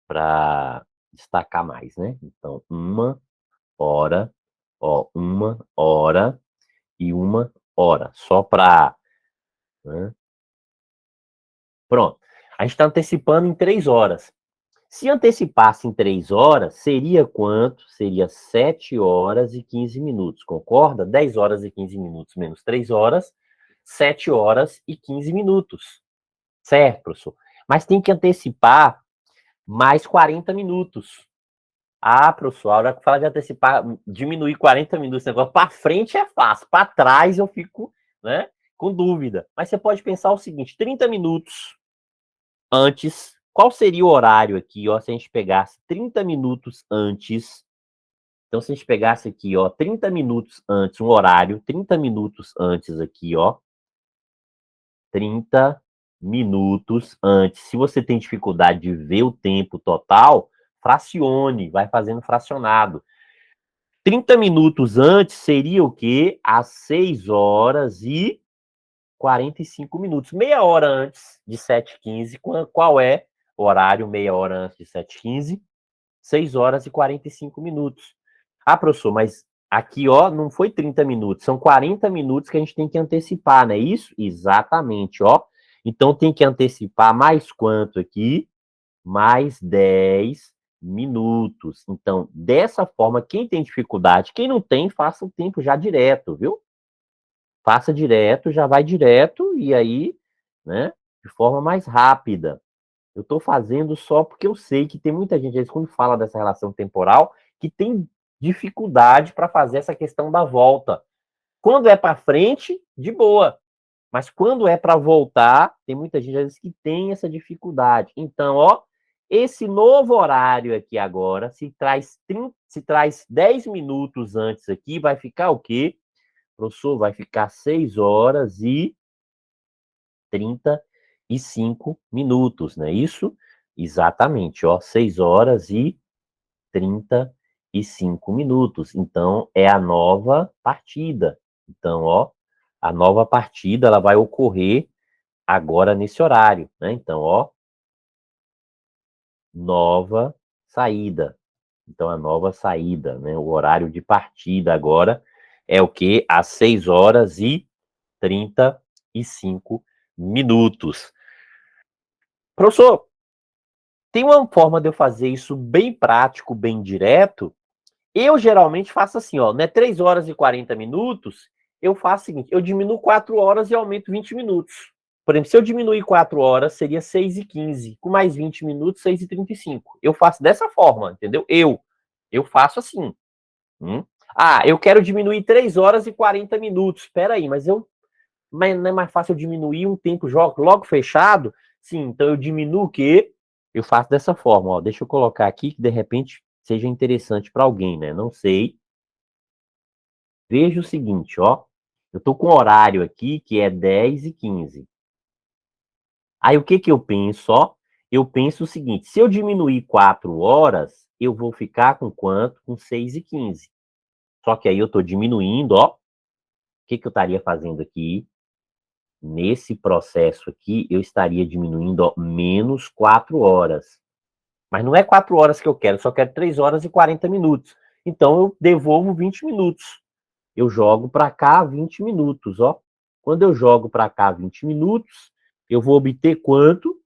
Para destacar mais, né? Então, 1 hora, ó, 1 hora e 1 hora. Só para... Né? Pronto. A gente está antecipando em 3 horas. Se antecipasse em 3 horas, seria quanto? Seria 7h15, concorda? 10h15 menos 3 horas, 7h15. Certo, professor? Mas tem que antecipar mais 40 minutos. Ah, professor, a hora que fala de antecipar, diminuir 40 minutos, negócio para frente é fácil, para trás eu fico, né, com dúvida. Mas você pode pensar o seguinte, 30 minutos antes, qual seria o horário aqui, ó, se a gente pegasse 30 minutos antes, então se a gente pegasse aqui, ó, 30 minutos antes, um horário, 30 minutos antes aqui, ó, 30 minutos antes. Se você tem dificuldade de ver o tempo total, fracione, vai fazendo fracionado. 30 minutos antes seria o quê? Às 6h45. Meia hora antes de 7h15. Qual é o horário meia hora antes de 7h15? 6h45. Ah, professor, mas aqui, ó, não foi 30 minutos, são 40 minutos que a gente tem que antecipar, não é isso? Exatamente, ó. Então tem que antecipar mais quanto aqui? Mais 10 minutos. Então, dessa forma, quem tem dificuldade, quem não tem, faça o tempo já direto, viu? Faça direto, já vai direto e aí, né, de forma mais rápida. Eu estou fazendo só porque eu sei que tem muita gente, às vezes, quando fala dessa relação temporal, que tem dificuldade para fazer essa questão da volta. Quando é para frente, de boa. Mas quando é para voltar, tem muita gente, às vezes, que tem essa dificuldade. Então, ó, esse novo horário aqui agora, se traz 10 minutos antes aqui, vai ficar o quê? Professor, vai ficar 6h35, não é isso? Exatamente, ó, 6h35. Então, é a nova partida. Então, ó, a nova partida, ela vai ocorrer agora nesse horário, né? Então, ó, nova saída. Então, a nova saída, né? O horário de partida agora é o quê? Às 6h35. Professor, tem uma forma de eu fazer isso bem prático, bem direto. Eu geralmente faço assim, ó, né? 3h40, eu faço o seguinte, eu diminuo 4 horas e aumento 20 minutos. Por exemplo, se eu diminuir 4 horas, seria 6h15. Com mais 20 minutos, 6h35. Eu faço dessa forma, entendeu? Eu faço assim. Ah, eu quero diminuir 3h40. Espera aí, mas não é mais fácil eu diminuir um tempo logo fechado? Sim, então eu diminuo o quê? Eu faço dessa forma, ó. Deixa eu colocar aqui que de repente seja interessante para alguém, né? Não sei. Veja o seguinte, ó. Eu tô com um horário aqui que é 10h15. Aí o que que eu penso, ó? Eu penso o seguinte, se eu diminuir 4 horas, eu vou ficar com quanto? Com 6h15. Só que aí eu tô diminuindo, ó. O que que eu estaria fazendo aqui? Nesse processo aqui, eu estaria diminuindo, ó, menos 4 horas. Mas não é 4 horas que eu quero, só quero 3h40. Então, eu devolvo 20 minutos. Eu jogo para cá 20 minutos, ó. Quando eu jogo para cá 20 minutos, eu vou obter quanto?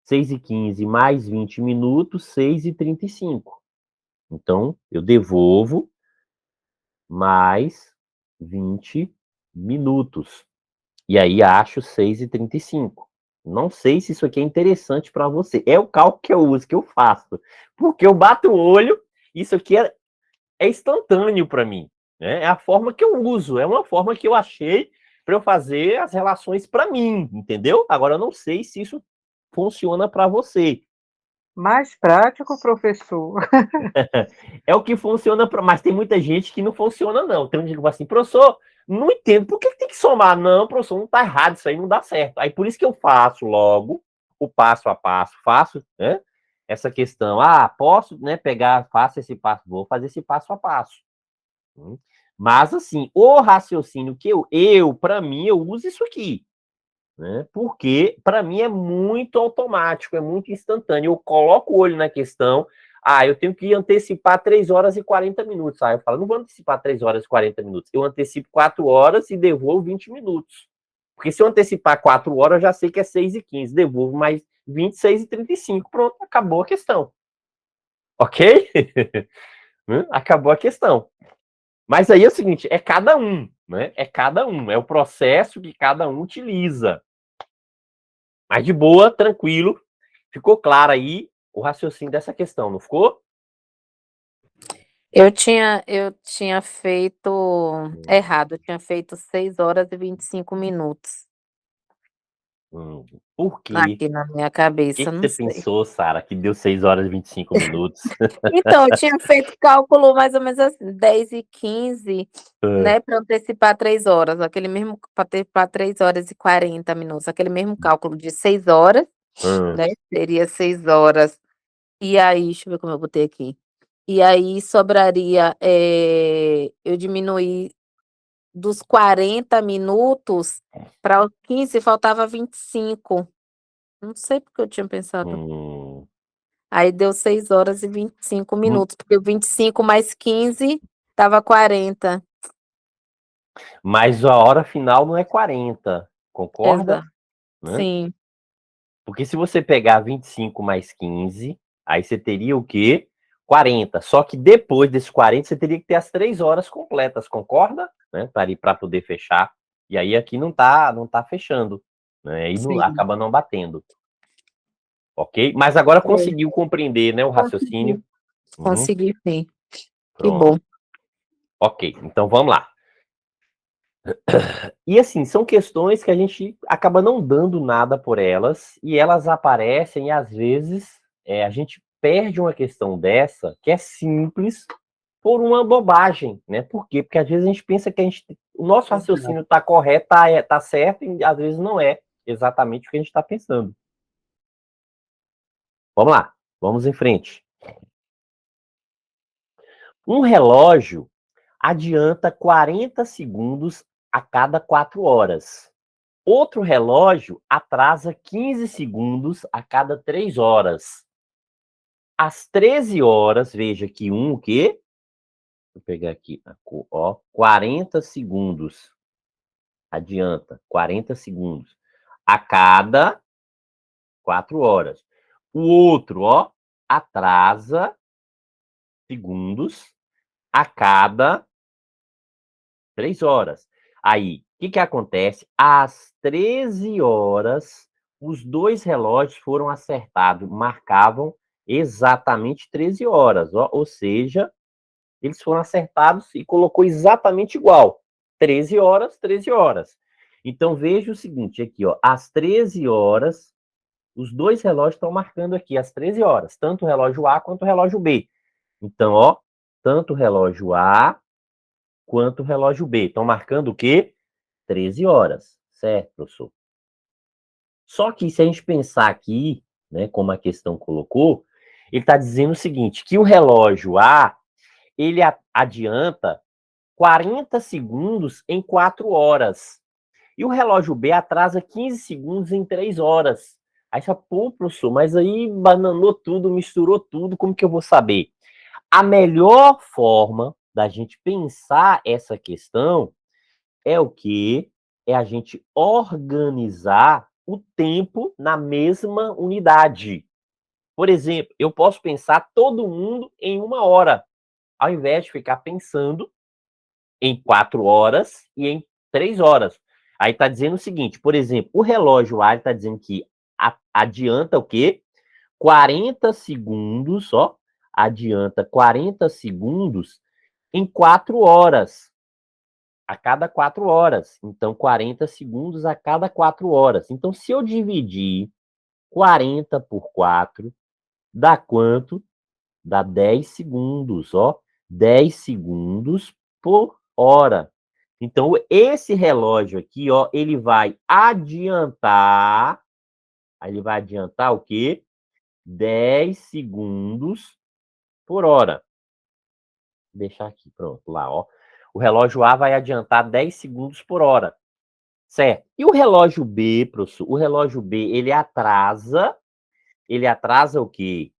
6h15 mais 20 minutos, 6h35. Então, eu devolvo mais 20 minutos. E aí acho 6h35. Não sei se isso aqui é interessante para você. É o cálculo que eu uso, que eu faço. Porque eu bato o olho, isso aqui é instantâneo para mim. Né? É a forma que eu uso, é uma forma que eu achei para eu fazer as relações para mim, entendeu? Agora eu não sei se isso funciona para você. Mais prático, professor. É o que funciona, mas tem muita gente que não funciona, não. Tem gente que fala assim, professor, não entendo, por que tem que somar? Não, professor, não tá errado, isso aí não dá certo. Aí por isso que eu faço logo o passo a passo, faço, né, essa questão. Posso, né, faço esse passo, vou fazer esse passo a passo. Mas, assim, o raciocínio que para mim, eu uso isso aqui. Né? Porque, para mim, é muito automático, é muito instantâneo. Eu coloco o olho na questão, eu tenho que antecipar 3 horas e 40 minutos. Eu falo, não vou antecipar 3 horas e 40 minutos. Eu antecipo 4 horas e devolvo 20 minutos. Porque se eu antecipar 4 horas, eu já sei que é 6h15. Devolvo mais 26h35. Pronto, acabou a questão. Ok? Acabou a questão. Mas aí é o seguinte, é cada um, né? É cada um, é o processo que cada um utiliza. Mas de boa, tranquilo. Ficou claro aí o raciocínio dessa questão, não ficou? Eu tinha feito errado, eu tinha feito 6 horas e 25 minutos Por quê? aqui na minha O cabeça, que não você sei. pensou, Sara, que deu 6 horas e 25 minutos? Então, eu tinha feito cálculo mais ou menos assim, 10h15, né, para antecipar 3 horas, aquele mesmo, para antecipar 3 horas e 40 minutos, aquele mesmo cálculo de 6 horas, Hum, né, seria 6 horas, e aí, deixa eu ver como eu botei aqui, e aí sobraria, eu diminuí dos 40 minutos para os 15, faltava 25. Não sei porque eu tinha pensado. hum. Aí deu 6 horas e 25 Hum, minutos, porque o 25 mais 15 dava 40. Mas a hora final não é 40, concorda? Exato. Né? Sim, Porque se você pegar 25 mais 15, aí você teria o quê? 40. Só que depois desses 40, você teria que ter as 3 horas completas, concorda? Né? Para poder fechar. E aí aqui não tá fechando. Né? Aí não, sim. acaba não batendo. Ok? Mas agora É, conseguiu compreender, né, o raciocínio? consegui, Uhum, consegui sim. Que pronto. bom. Ok, então vamos lá. E assim, são questões que a gente acaba não dando nada por elas, e elas aparecem, e às vezes a gente perde uma questão dessa, que é simples, por uma bobagem, né? Por quê? Porque às vezes a gente pensa que o nosso raciocínio está correto, tá certo, e às vezes não é exatamente o que a gente está pensando. Vamos lá, vamos em frente. Um relógio adianta 40 segundos a cada 4 horas. Outro relógio atrasa 15 segundos a cada 3 horas. Às 13 horas, veja que o quê? Vou pegar aqui, 40 segundos. Adianta, 40 segundos. A cada 4 horas. O outro, atrasa segundos a cada 3 horas. Aí, o que acontece? Às 13 horas, os 2 relógios foram acertados, marcavam exatamente 13 horas, ou seja, eles foram acertados e colocou exatamente igual. 13 horas, 13 horas. Então, veja o seguinte aqui, às 13 horas, os 2 relógios estão marcando aqui às 13 horas, tanto o relógio A quanto o relógio B. Então, tanto o relógio A quanto o relógio B. Estão marcando o quê? 13 horas, certo, professor? Só que se a gente pensar aqui, né, como a questão colocou, ele está dizendo o seguinte, que o relógio A, ele adianta 40 segundos em 4 horas. E o relógio B atrasa 15 segundos em 3 horas. Aí você fala, pô, professor, mas aí bananou tudo, misturou tudo, como que eu vou saber? A melhor forma da gente pensar essa questão é o que? É a gente organizar o tempo na mesma unidade. Por exemplo, eu posso pensar todo mundo em 1 hora, ao invés de ficar pensando em 4 horas e em 3 horas. Aí está dizendo o seguinte, por exemplo, o relógio A está dizendo que adianta o quê? 40 segundos, ó, adianta 40 segundos em 4 horas, a cada 4 horas. Então, 40 segundos a cada 4 horas. Então, se eu dividir 40 por 4, dá quanto? Dá 10 segundos, ó. 10 segundos por hora. Então, esse relógio aqui, ó, ele vai adiantar. Aí ele vai adiantar o quê? 10 segundos por hora. Vou deixar aqui, pronto, lá, ó. O relógio A vai adiantar 10 segundos por hora. Certo? E o relógio B, professor? O relógio B, ele atrasa o quê?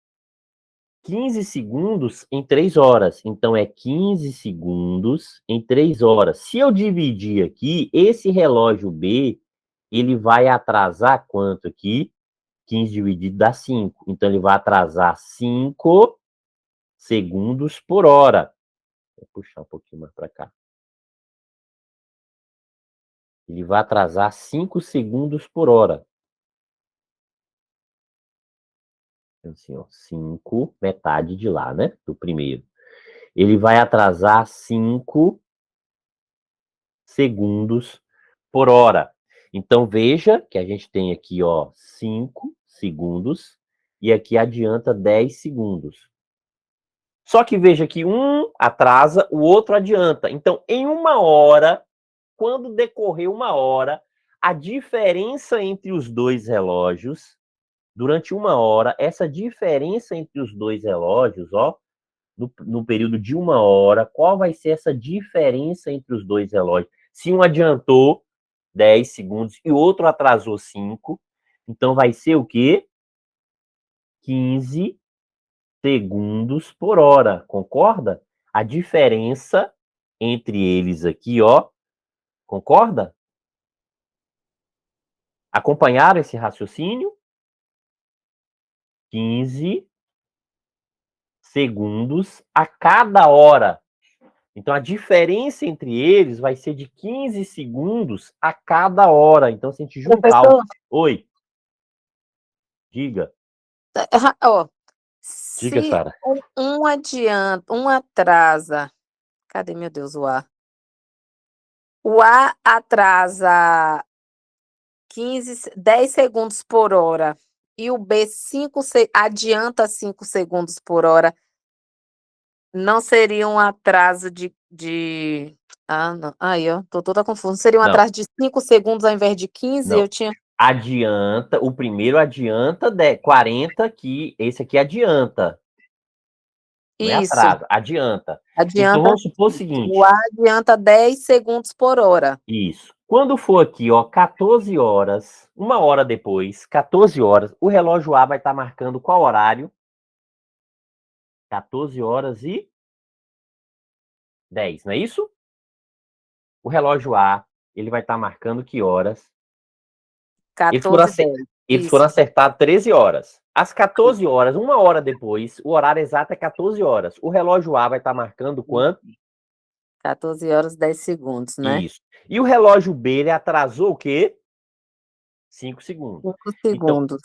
15 segundos em 3 horas. Então, é 15 segundos em 3 horas. Se eu dividir aqui, esse relógio B, ele vai atrasar quanto aqui? 15 dividido dá 5. Então, ele vai atrasar 5 segundos por hora. Vou puxar um pouquinho mais para cá. Ele vai atrasar 5 segundos por hora. Assim, ó, 5, metade de lá, né? Do primeiro. Ele vai atrasar 5 segundos por hora. Então, veja que a gente tem aqui, ó, 5 segundos e aqui adianta 10 segundos. Só que veja que um atrasa, o outro adianta. Então, em 1 hora, quando decorrer 1 hora, a diferença entre os dois relógios, durante 1 hora, essa diferença entre os dois relógios, ó, no período de 1 hora, qual vai ser essa diferença entre os dois relógios? Se um adiantou 10 segundos e o outro atrasou 5, então vai ser o quê? 15 segundos por hora, concorda? A diferença entre eles aqui, ó, concorda? Acompanharam esse raciocínio? 15 segundos a cada hora. Então, a diferença entre eles vai ser de 15 segundos a cada hora. Então, se a gente juntar... Professor, Oi. Diga. ó, Diga, se Sara. um adianta, um atrasa. Cadê, meu Deus, o A? O A atrasa 10 segundos por hora e o B adianta 5 segundos por hora. Não seria um atraso de... Ah, não. Aí, ó, tô toda confusa. Seria um Não, atraso de 5 segundos ao invés de 15? não. Eu tinha... Adianta, o primeiro adianta 40, que esse aqui adianta. Não é Isso, atraso, adianta. Então, adianta. vamos supor o O seguinte. A adianta 10 segundos por hora. Isso. Quando for aqui, ó, 14 horas, 1 hora depois, 14 horas, o relógio A vai estar marcando qual horário? 14 horas e 10, não é isso? O relógio A, ele vai estar marcando que horas? Eles foram, 14 10. eles foram Isso. acertados 13 horas. Às 14 horas, 1 hora depois, o horário exato é 14 horas. O relógio A vai estar marcando quanto? 14 horas 10 segundos, né? Isso. E o relógio B, ele atrasou o quê? 5 segundos. 5 Então, segundos.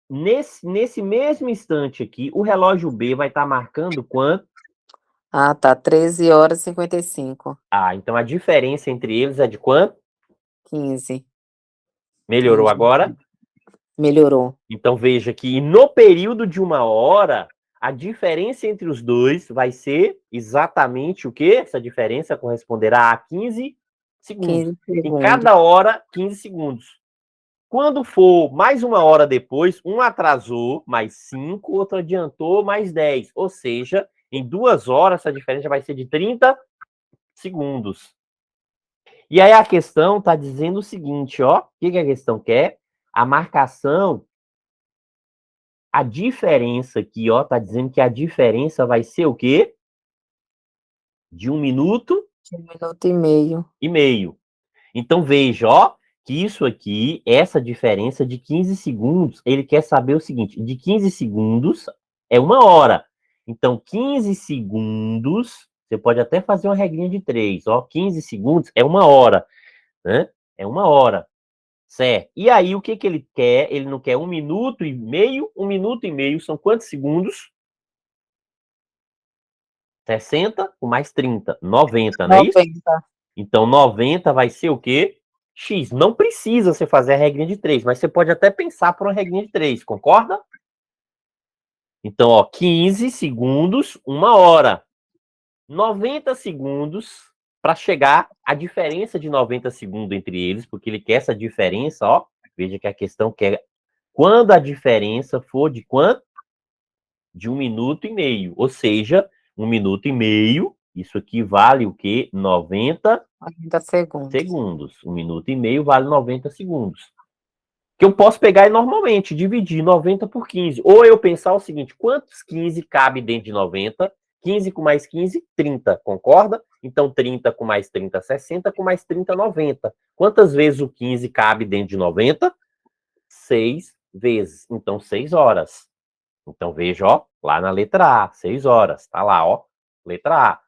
nesse mesmo instante aqui, o relógio B vai estar marcando quanto? Ah, tá. 13 horas e 55. Ah, então a diferença entre eles é de quanto? 15. Melhorou Entendi. agora? Melhorou. Então veja que no período de 1 hora, a diferença entre os dois vai ser exatamente o quê? Essa diferença corresponderá a 15 segundos. 15 Em segundos. cada hora, 15 segundos. Quando for mais 1 hora depois, um atrasou mais 5, outro adiantou mais 10. Ou seja, em 2 horas, essa diferença vai ser de 30 segundos. E aí a questão está dizendo o seguinte, ó. O que a questão quer? A marcação, a diferença aqui, ó, está dizendo que a diferença vai ser o quê? De 1 minuto De 1 minuto e meio. e meio. Então, veja, ó, que isso aqui, essa diferença de 15 segundos, ele quer saber o seguinte, de 15 segundos é 1 hora. Então, 15 segundos, você pode até fazer uma regrinha de 3, ó, 15 segundos é 1 hora, né? É 1 hora, certo? E aí, o que que ele quer? Ele não quer 1 minuto e meio, 1 minuto e meio são quantos segundos? 60 com mais 30, 90, não é isso? 90. Então, 90 vai ser o quê? X. Não precisa você fazer a regrinha de 3, mas você pode até pensar por uma regrinha de 3, concorda? Então, ó, 15 segundos, 1 hora. 90 segundos para chegar à diferença de 90 segundos entre eles, porque ele quer essa diferença, ó. Veja que a questão quer quando a diferença for de quanto? De 1 minuto e meio. Ou seja, 1 minuto e meio, isso aqui vale o quê? 90 segundos. segundos. 1 minuto e meio vale 90 segundos. Que eu posso pegar e normalmente dividir 90 por 15. Ou eu pensar o seguinte, quantos 15 cabe dentro de 90? 15 com mais 15, 30, concorda? Então 30 com mais 30, 60, com mais 30, 90. Quantas vezes o 15 cabe dentro de 90? 6 vezes. Então 6 horas. Então veja, ó, lá na letra A, 6 horas. Tá lá, ó, letra A.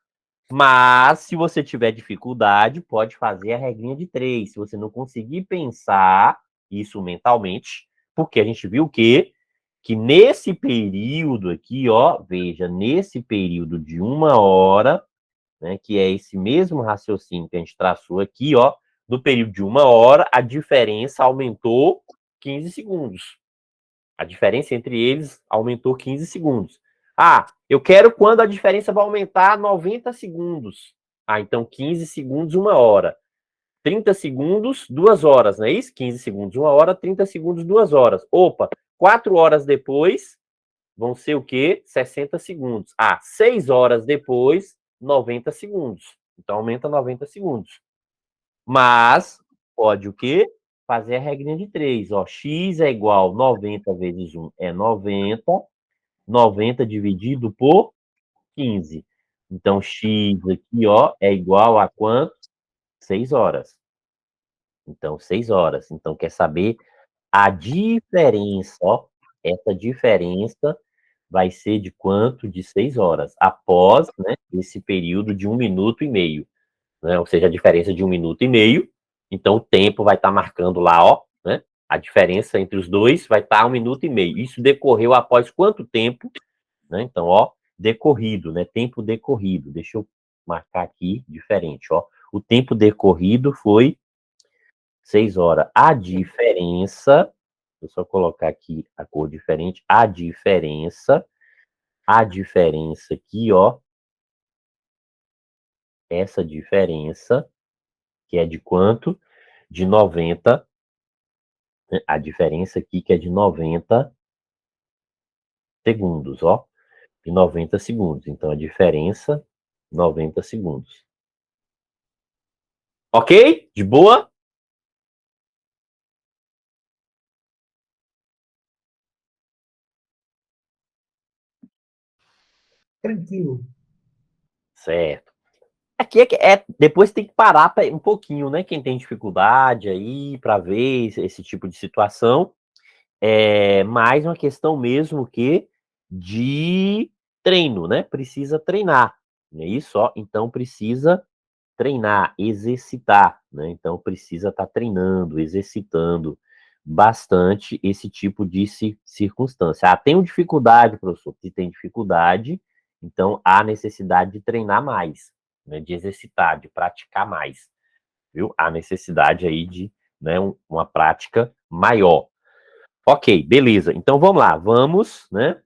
Mas, se você tiver dificuldade, pode fazer a regrinha de 3. Se você não conseguir pensar isso mentalmente, porque a gente viu que nesse período aqui, ó, veja, nesse período de 1 hora, né, que é esse mesmo raciocínio que a gente traçou aqui, ó, no período de 1 hora, a diferença aumentou 15 segundos. A diferença entre eles aumentou 15 segundos. Ah, eu quero quando a diferença vai aumentar 90 segundos. Ah, então 15 segundos, 1 hora. 30 segundos, 2 horas, não é isso? 15 segundos, 1 hora, 30 segundos, 2 horas. Opa, 4 horas depois vão ser o quê? 60 segundos. Ah, 6 horas depois, 90 segundos. Então aumenta 90 segundos. Mas pode o quê? Fazer a regrinha de 3. Ó, x é igual 90 vezes 1 é 90. 90 dividido por 15. Então, x aqui, ó, é igual a quanto? 6 horas. Então, 6 horas. Então, quer saber a diferença, ó. Essa diferença vai ser de quanto? De 6 horas. Após, né, esse período de 1 minuto e meio. Né? Ou seja, a diferença de 1 minuto e meio. Então, o tempo vai estar marcando lá, ó, né? A diferença entre os dois vai estar 1 minuto e meio. Isso decorreu após quanto tempo? Né? Então, ó, decorrido, né? Tempo decorrido. Deixa eu marcar aqui diferente, ó. O tempo decorrido foi 6 horas. A diferença, vou só colocar aqui a cor diferente. A diferença aqui, ó, essa diferença, que é de quanto? De 90, né? A diferença aqui que é de 90 segundos, ó. De 90 segundos. Então, a diferença, 90 segundos. Ok? De boa? Tranquilo. Certo. Aqui depois tem que parar um pouquinho, né? Quem tem dificuldade aí para ver esse tipo de situação. É mais uma questão mesmo que de treino, né? Precisa treinar, não é isso? Ó, então precisa treinar, exercitar, né? Então precisa estar treinando, exercitando bastante esse tipo de circunstância. Ah, tenho dificuldade, professor. Se tem dificuldade, então há necessidade de treinar mais, né? De exercitar, de praticar mais, viu? Há necessidade aí de, né, uma prática maior. Ok, beleza. Então vamos lá, vamos, né?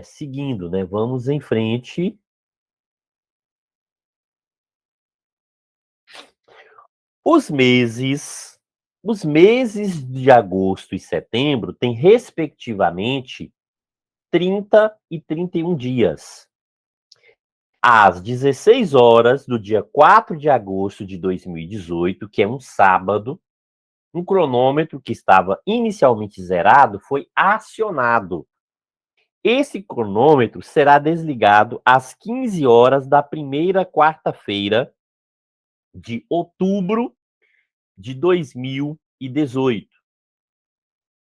Seguindo, né? Vamos em frente. Os meses de agosto e setembro têm, respectivamente, 30 e 31 dias. Às 16 horas do dia 4 de agosto de 2018, que é um sábado, um cronômetro que estava inicialmente zerado foi acionado. Esse cronômetro será desligado às 15 horas da primeira quarta-feira de outubro de 2018.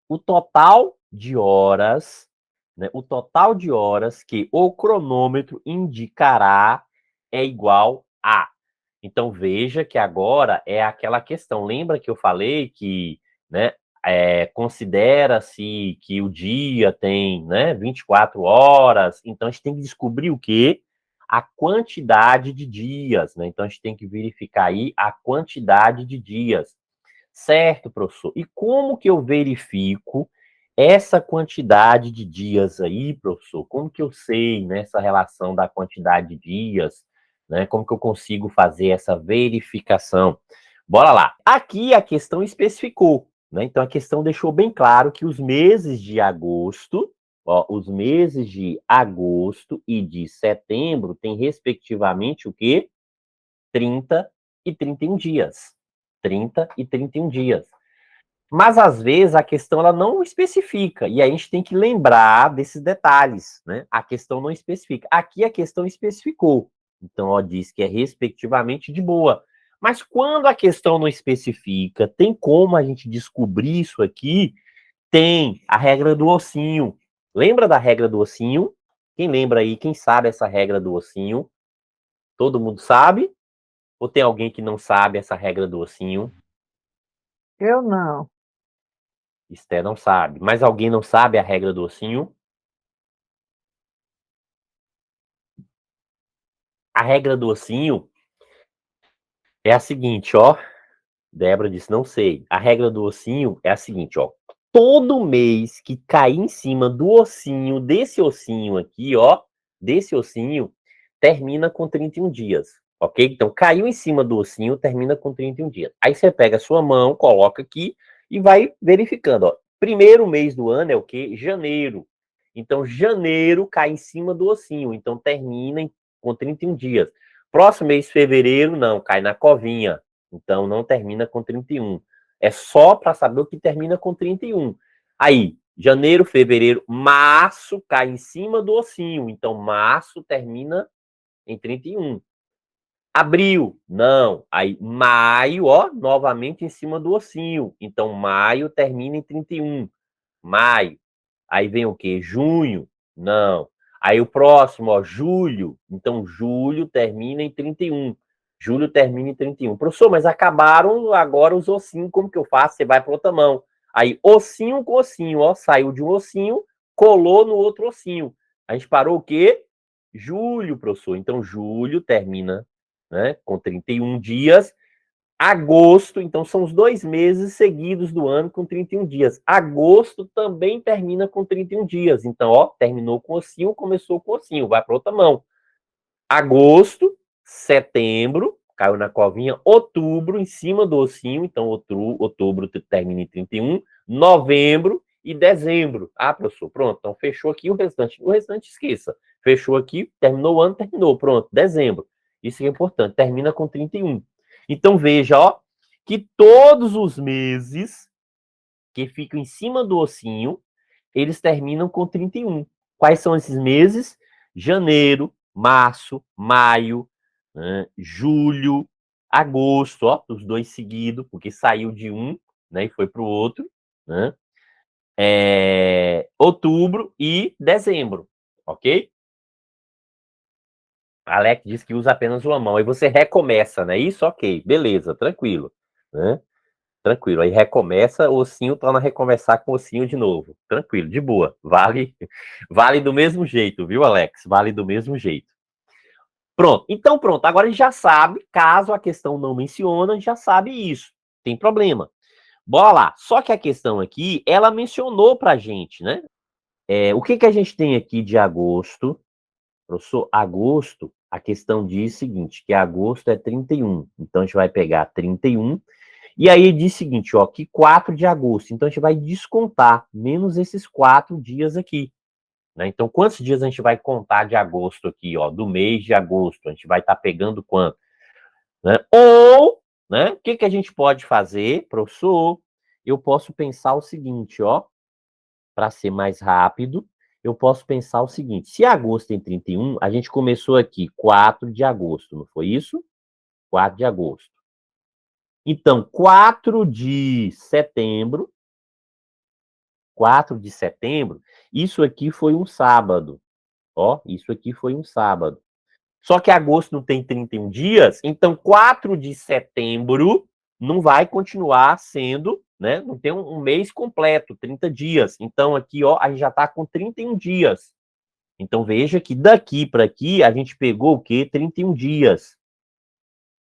O total de horas, né, o total de horas que o cronômetro indicará é igual a. Então, veja que agora é aquela questão. Lembra que eu falei que, né, considera-se que o dia tem, né, 24 horas. Então, a gente tem que descobrir o quê? A quantidade de dias, né? Então, a gente tem que verificar aí a quantidade de dias. Certo, professor. E como que eu verifico essa quantidade de dias aí, professor? Como que eu sei nessa relação da quantidade de dias, né? Como que eu consigo fazer essa verificação? Bora lá. Aqui a questão especificou, né? Então a questão deixou bem claro que os meses de agosto, ó, os meses de agosto e de setembro têm respectivamente o quê? 30 e 31 dias. 30 e 31 dias. Mas às vezes a questão ela não especifica, e a gente tem que lembrar desses detalhes, né? A questão não especifica. Aqui a questão especificou. Então, ó, diz que é respectivamente de boa. Mas quando a questão não especifica, tem como a gente descobrir isso aqui? Tem a regra do ossinho. Lembra da regra do ossinho? Quem lembra aí? Quem sabe essa regra do ossinho? Todo mundo sabe? Ou tem alguém que não sabe essa regra do ossinho? Eu não. Esté não sabe. Mas alguém não sabe a regra do ossinho? A regra do ossinho é a seguinte, ó. Débora disse, não sei. A regra do ossinho é a seguinte, ó. Todo mês que cair em cima do ossinho, desse ossinho aqui, ó, desse ossinho, termina com 31 dias, ok? Então, caiu em cima do ossinho, termina com 31 dias. Aí você pega a sua mão, coloca aqui e vai verificando, ó. Primeiro mês do ano é o quê? Janeiro. Então, janeiro cai em cima do ossinho, então termina com 31 dias. Próximo mês, fevereiro, não, cai na covinha. Então, não termina com 31. É só para saber o que termina com 31. Aí, janeiro, fevereiro, março cai em cima do ossinho. Então, março termina em 31. Abril, não. Aí, maio, ó, novamente em cima do ossinho. Então, maio termina em 31. Maio. Aí vem o quê? Junho? Não. Aí o próximo, ó, julho. Então, julho termina em 31. Julho termina em 31. Professor, mas acabaram agora os ossinhos. Como que eu faço? Você vai para outra mão. Aí, ossinho com ossinho, ó. Saiu de um ossinho, colou no outro ossinho. A gente parou o quê? Julho, professor. Então, julho termina, né, com 31 dias. Agosto, então são os 2 meses seguidos do ano com 31 dias. Agosto também termina com 31 dias. Então, ó, terminou com ossinho, começou com ossinho, vai para outra mão. Agosto, setembro, caiu na covinha. Outubro, em cima do ossinho, então outubro termina em 31. Novembro e dezembro. Ah, professor, pronto, então fechou aqui o restante. O restante esqueça. Fechou aqui, terminou o ano, terminou, pronto, dezembro. Isso é importante, termina com 31. Então veja, ó, que todos os meses que ficam em cima do ossinho, eles terminam com 31. Quais são esses meses? Janeiro, março, maio, né, julho, agosto, ó, os dois seguidos, porque saiu de um, né, e foi para o outro, né? Outubro e dezembro, ok? Alex diz que usa apenas uma mão, aí você recomeça, né? Isso, ok, beleza, tranquilo, né? Tranquilo, aí recomeça, o ossinho torna a recomeçar com o ossinho de novo. Tranquilo, de boa. Vale do mesmo jeito, viu, Alex? Vale do mesmo jeito. Pronto, então pronto, agora a gente já sabe, caso a questão não menciona, a gente já sabe isso. Tem problema. Bora lá. Só que a questão aqui, ela mencionou pra gente, né? O que que a gente tem aqui de agosto? Professor, agosto, a questão diz o seguinte, que agosto é 31. Então a gente vai pegar 31. E aí diz o seguinte, ó, que 4 de agosto. Então a gente vai descontar menos esses 4 dias aqui, né? Então quantos dias a gente vai contar de agosto aqui, ó, do mês de agosto? A gente vai estar pegando quanto, né? Ou, né, o que que a gente pode fazer, professor? Eu posso pensar o seguinte, ó, para ser mais rápido, eu posso pensar o seguinte, se agosto tem 31, a gente começou aqui 4 de agosto, não foi isso? 4 de agosto. Então, 4 de setembro, isso aqui foi um sábado. Ó, isso aqui foi um sábado. Só que agosto não tem 31 dias, então 4 de setembro não vai continuar sendo, né? Não tem um mês completo, 30 dias. Então aqui, ó, a gente já está com 31 dias. Então veja que daqui para aqui a gente pegou o quê? 31 dias.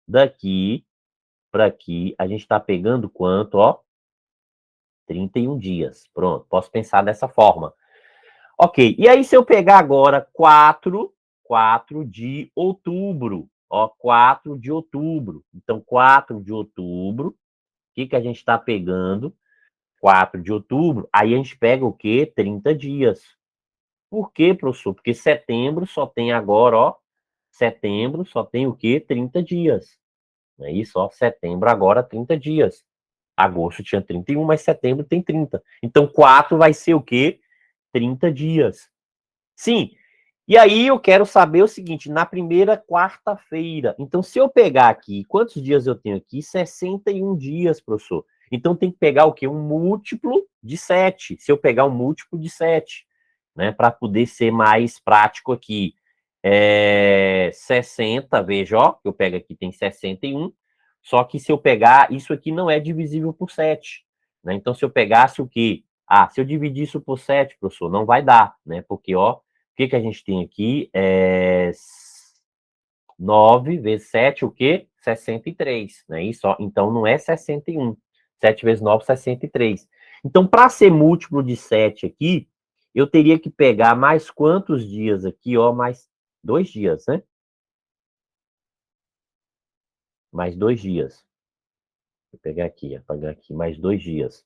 Daqui para aqui a gente está pegando quanto, ó? 31 dias. Pronto, posso pensar dessa forma. Ok, e aí se eu pegar agora 4 de outubro, ó, 4 de outubro. Então, 4 de outubro, o que a gente está pegando? 4 de outubro, aí a gente pega o quê? 30 dias. Por quê, professor? Porque setembro só tem agora, ó, setembro só tem o quê? 30 dias. Não é isso, ó, setembro agora 30 dias. Agosto tinha 31, mas setembro tem 30. Então, 4 vai ser o quê? 30 dias. Sim, e aí eu quero saber o seguinte, na primeira quarta-feira. Então, se eu pegar aqui, quantos dias eu tenho aqui? 61 dias, professor. Então, tem que pegar o quê? Um múltiplo de 7. Se eu pegar um múltiplo de 7, né? Para poder ser mais prático aqui. 60, veja, ó, eu pego aqui, tem 61. Só que se eu pegar, isso aqui não é divisível por 7. Né? Então, se eu pegasse o quê? Ah, se eu dividir isso por 7, professor, não vai dar, né? Porque, ó, o que a gente tem aqui? 9 vezes 7, o quê? 63, né? Isso, ó. Então, não é 61. 7 vezes 9, 63. Então, para ser múltiplo de 7 aqui, eu teria que pegar mais quantos dias aqui, ó? Mais 2 dias, né? Mais 2 dias. Vou pegar aqui, apagar aqui, mais 2 dias.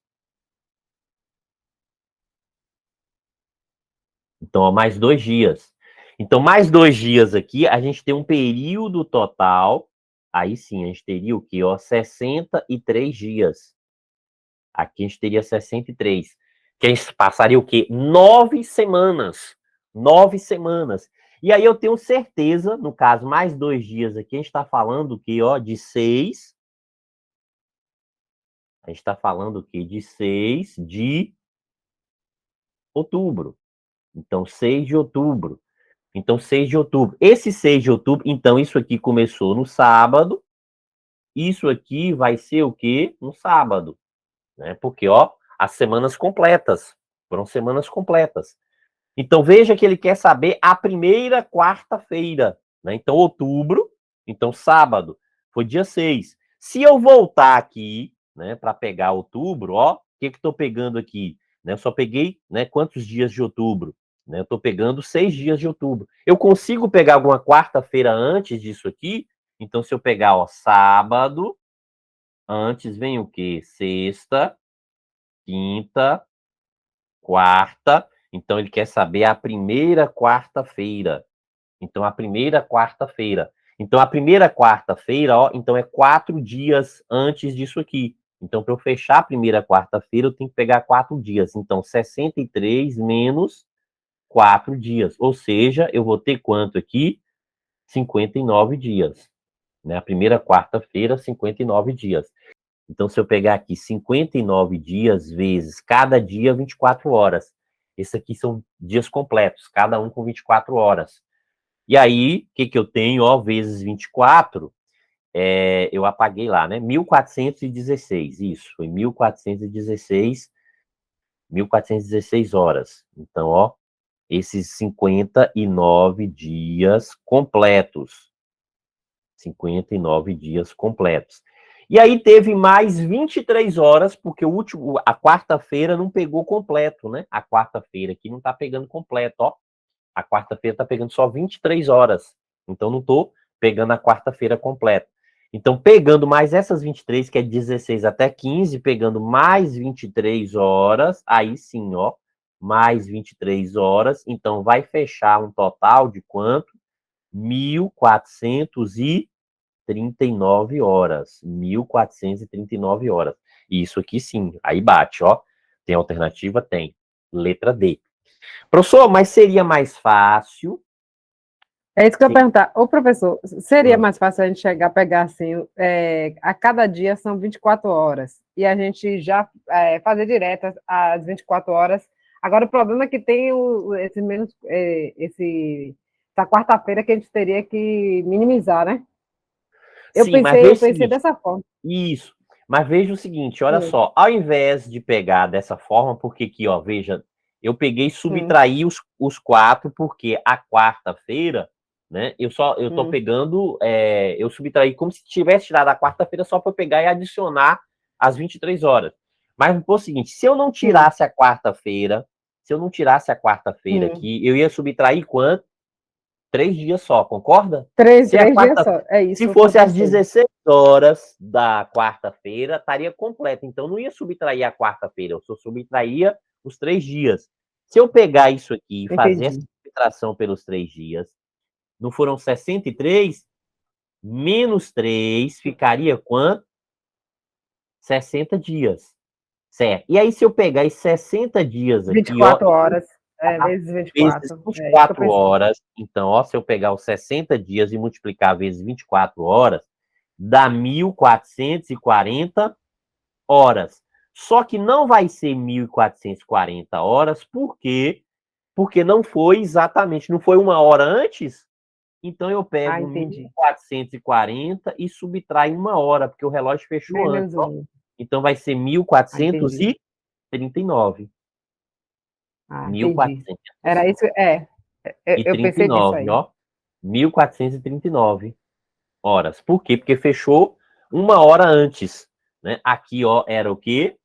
Então, ó, mais 2 dias. Então, mais 2 dias aqui, a gente tem um período total. Aí sim, a gente teria o quê? Ó, 63 dias. Aqui a gente teria 63. Que a gente passaria o quê? 9 semanas. 9 semanas. E aí eu tenho certeza, no caso, mais 2 dias aqui, a gente está falando o quê? Ó, de 6. A gente está falando o quê? De 6 de outubro. Então, 6 de outubro. Então, 6 de outubro. Esse 6 de outubro, então, isso aqui começou no sábado. Isso aqui vai ser o quê? No sábado. Né? Porque, ó, as semanas completas. Foram semanas completas. Então, veja que ele quer saber a primeira quarta-feira. Né? Então, outubro. Então, sábado. Foi dia 6. Se eu voltar aqui, né, para pegar outubro, ó, o que estou pegando aqui? Né, eu só peguei, né, quantos dias de outubro? Né, eu estou pegando 6 dias de outubro. Eu consigo pegar alguma quarta-feira antes disso aqui? Então, se eu pegar, ó, sábado, antes vem o quê? Sexta, quinta, quarta. Então, ele quer saber a primeira quarta-feira. Então, a primeira quarta-feira. Então, a primeira quarta-feira, ó, então é 4 dias antes disso aqui. Então, para eu fechar a primeira quarta-feira, eu tenho que pegar 4 dias. Então, 63 menos 4 dias. Ou seja, eu vou ter quanto aqui? 59 dias. Né? A primeira quarta-feira, 59 dias. Então, se eu pegar aqui 59 dias vezes cada dia 24 horas. Esses aqui são dias completos, cada um com 24 horas. E aí, o que eu tenho? Ó, vezes 24, eu apaguei lá, né? 1416, isso, foi 1416 horas. Então, ó, esses 59 dias completos. 59 dias completos. E aí teve mais 23 horas, porque a quarta-feira não pegou completo, né? A quarta-feira aqui não tá pegando completo, ó. A quarta-feira tá pegando só 23 horas. Então não tô pegando a quarta-feira completa. Então, pegando mais essas 23, que é 16 até 15, pegando mais 23 horas, aí sim, ó, mais 23 horas, então vai fechar um total de quanto? 1.439 horas. 1.439 horas. Isso aqui sim, aí bate, ó. Tem alternativa? Tem. Letra D. Professor, mas seria mais fácil É isso que eu ia Sim. perguntar. Ô, professor, seria Hum. mais fácil a gente chegar a pegar assim, a cada dia são 24 horas, e a gente já fazer direto as 24 horas. Agora, o problema é que tem esse menos, essa quarta-feira que a gente teria que minimizar, né? Eu Sim, mas pensei, veja eu o pensei seguinte, dessa forma. isso. Mas veja o seguinte, olha Hum, só, ao invés de pegar dessa forma, porque aqui, ó, veja, eu peguei e hum, subtraí os quatro, porque a quarta-feira, né, eu tô hum, pegando, eu subtraí como se tivesse tirado a quarta-feira só para pegar e adicionar as 23 horas. Mas o seguinte, se eu não hum, tirasse a quarta-feira, se eu não tirasse a quarta-feira hum. aqui, eu ia subtrair quanto? 3 dias só, concorda? Três, Se a três dias quarta, só. É se isso que eu fosse às pensei. 16 horas da quarta-feira, estaria completa. Então, não ia subtrair a quarta-feira, eu só subtraía os 3 dias. Se eu pegar isso aqui e fazer essa Entendi. subtração pelos 3 dias, não foram 63? Menos 3 ficaria quanto? 60 dias. Certo. E aí, se eu pegar esses 60 dias vinte e aqui, ó, quatro horas. Vezes vezes 24. vinte e É isso que eu quatro pensei. horas. Então, ó, se eu pegar os 60 dias e multiplicar vezes 24 horas, dá 1.440 horas. Só que não vai ser 1.440 horas, por quê? Porque não foi exatamente, não foi uma hora antes. Então eu Ah, pego mil entendi. quatrocentos e quarenta e subtraio uma hora, porque o relógio fechou antes. Menos Ó. um. Então vai ser Ah, entendi. 1.439. Ah, Mil entendi. quatrocentos Era isso, e eu trinta e pensei nisso nove, aí. ó. 1.439 horas. Por quê? Porque fechou uma hora antes, né? Aqui, ó, era o quê?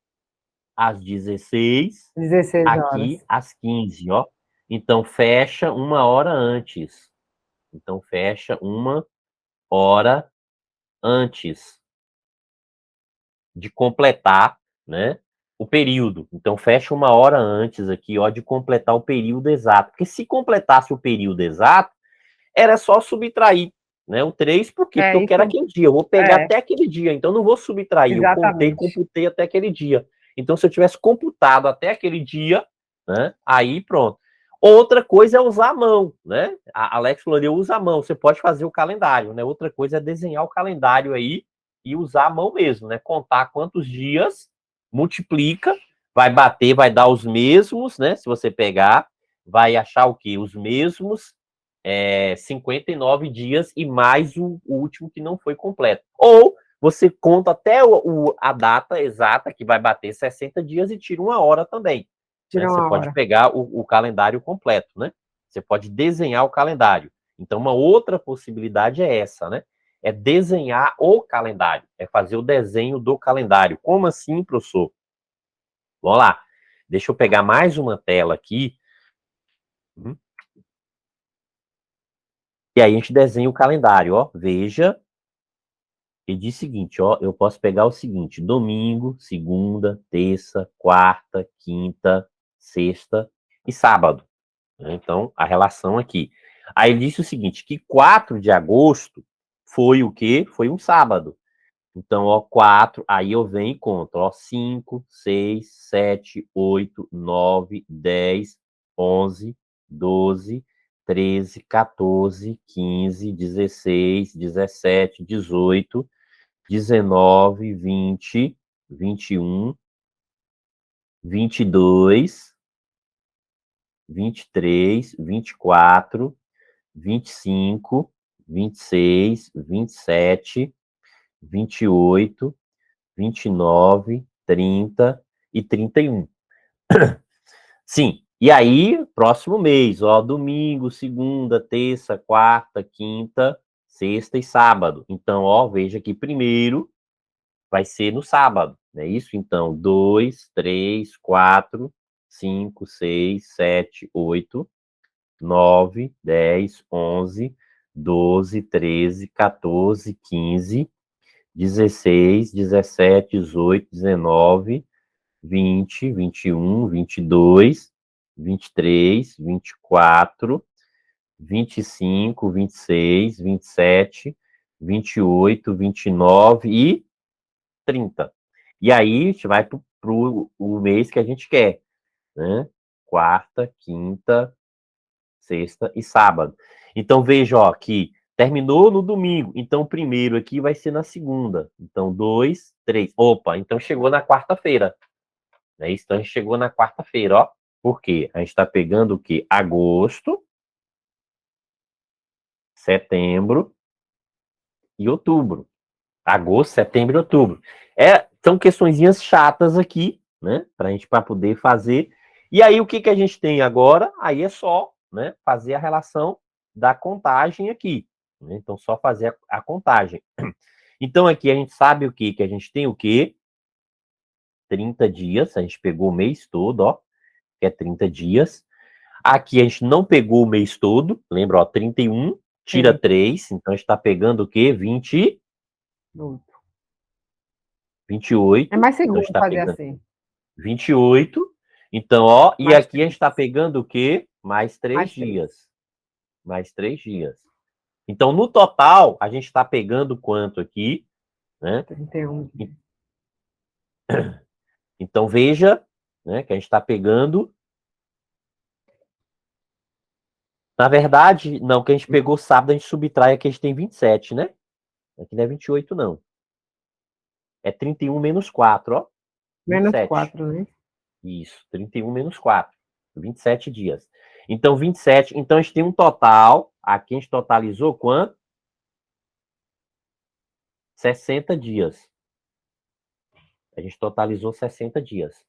Às 16, 16 horas. aqui às 15, ó. Então fecha uma hora antes. Então fecha uma hora antes de completar, né, o período. Então fecha uma hora antes aqui, ó, de completar o período exato. Porque se completasse o período exato, era só subtrair, né, o 3, por quê? Porque É eu quero isso, aquele dia, eu vou pegar é, até aquele dia, então não vou subtrair, eu contei, exatamente. computei até aquele dia. Então se eu tivesse computado até aquele dia, né, aí pronto. Outra coisa é usar a mão, né? A Alex falou, eu uso a mão, você pode fazer o calendário, né? Outra coisa é desenhar o calendário aí e usar a mão mesmo, né? Contar quantos dias, multiplica, vai bater, vai dar os mesmos, né? Se você pegar, vai achar o quê? Os mesmos 59 dias e mais o último que não foi completo. Ou você conta até a data exata, que vai bater 60 dias, e tira uma hora também. Né? Tira Você uma pode hora. pegar o calendário completo, né? Você pode desenhar o calendário. Então, uma outra possibilidade é essa, né? É desenhar o calendário, é fazer o desenho do calendário. Como assim, professor? Vamos lá. Deixa eu pegar mais uma tela aqui. E aí a gente desenha o calendário, ó. Veja, e diz o seguinte, ó. Eu posso pegar o seguinte: domingo, segunda, terça, quarta, quinta, sexta e sábado. Né? Então, a relação aqui. Aí ele disse o seguinte: que 4 de agosto foi o quê? Foi um sábado. Então, ó, 4, aí eu venho e conto, ó, 5, 6, 7, 8, 9, 10, 11, 12, 13, 14, 15, 16, 17, 18, 19, 20, 21, 22, 23, 24, 25, 26, 27, 28, 29, 30 e 31. Sim. E aí, próximo mês, ó, domingo, segunda, terça, quarta, quinta, sexta e sábado. Então, ó, veja que primeiro vai ser no sábado, não é isso? Então, 2, 3, 4, 5, 6, 7, 8, 9, 10, 11, 12, 13, 14, 15, 16, 17, 18, 19, 20, 21, 22, 23, 24, 25, 26, 27, 28, 29 e 30. E aí a gente vai para o mês que a gente quer, né? Quarta, quinta, sexta e sábado. Então, veja, ó, que terminou no domingo. Então, o primeiro aqui vai ser na segunda. Então, 2, 3. Opa, então chegou na quarta-feira. Né? Então, a gente chegou na quarta-feira, ó. Por quê? A gente está pegando o quê? Agosto, setembro e outubro. Agosto, setembro e outubro. São questõezinhas chatas aqui, né? Para poder fazer. E aí, o que a gente tem agora? Aí é só, né, fazer a relação da contagem aqui. Né? Então, só fazer a contagem. Então, aqui a gente sabe o quê? Que a gente tem o quê? 30 dias. A gente pegou o mês todo, ó. Que é 30 dias. Aqui a gente não pegou o mês todo. Lembra, ó, 31, tira Sim. 3. Então, a gente está pegando o quê? 28. É mais Então, a seguro gente está fazer pegando assim. 28. Então, ó, e Mais aqui a gente está pegando o quê? Mais 3 Mais três. dias. Mais 3 dias. Então, no total, a gente está pegando quanto aqui? Né? 31 dias. Então, veja, né, que a gente está pegando. Na verdade, não, que a gente pegou sábado, a gente subtrai aqui, a gente tem 27, né? Aqui não é 28, não. É 31 menos 4, ó. Menos 27. 4, né? Isso, 31 menos 4. 27 dias. Então, 27. Então, a gente tem um total. Aqui a gente totalizou quanto? 60 dias. A gente totalizou 60 dias.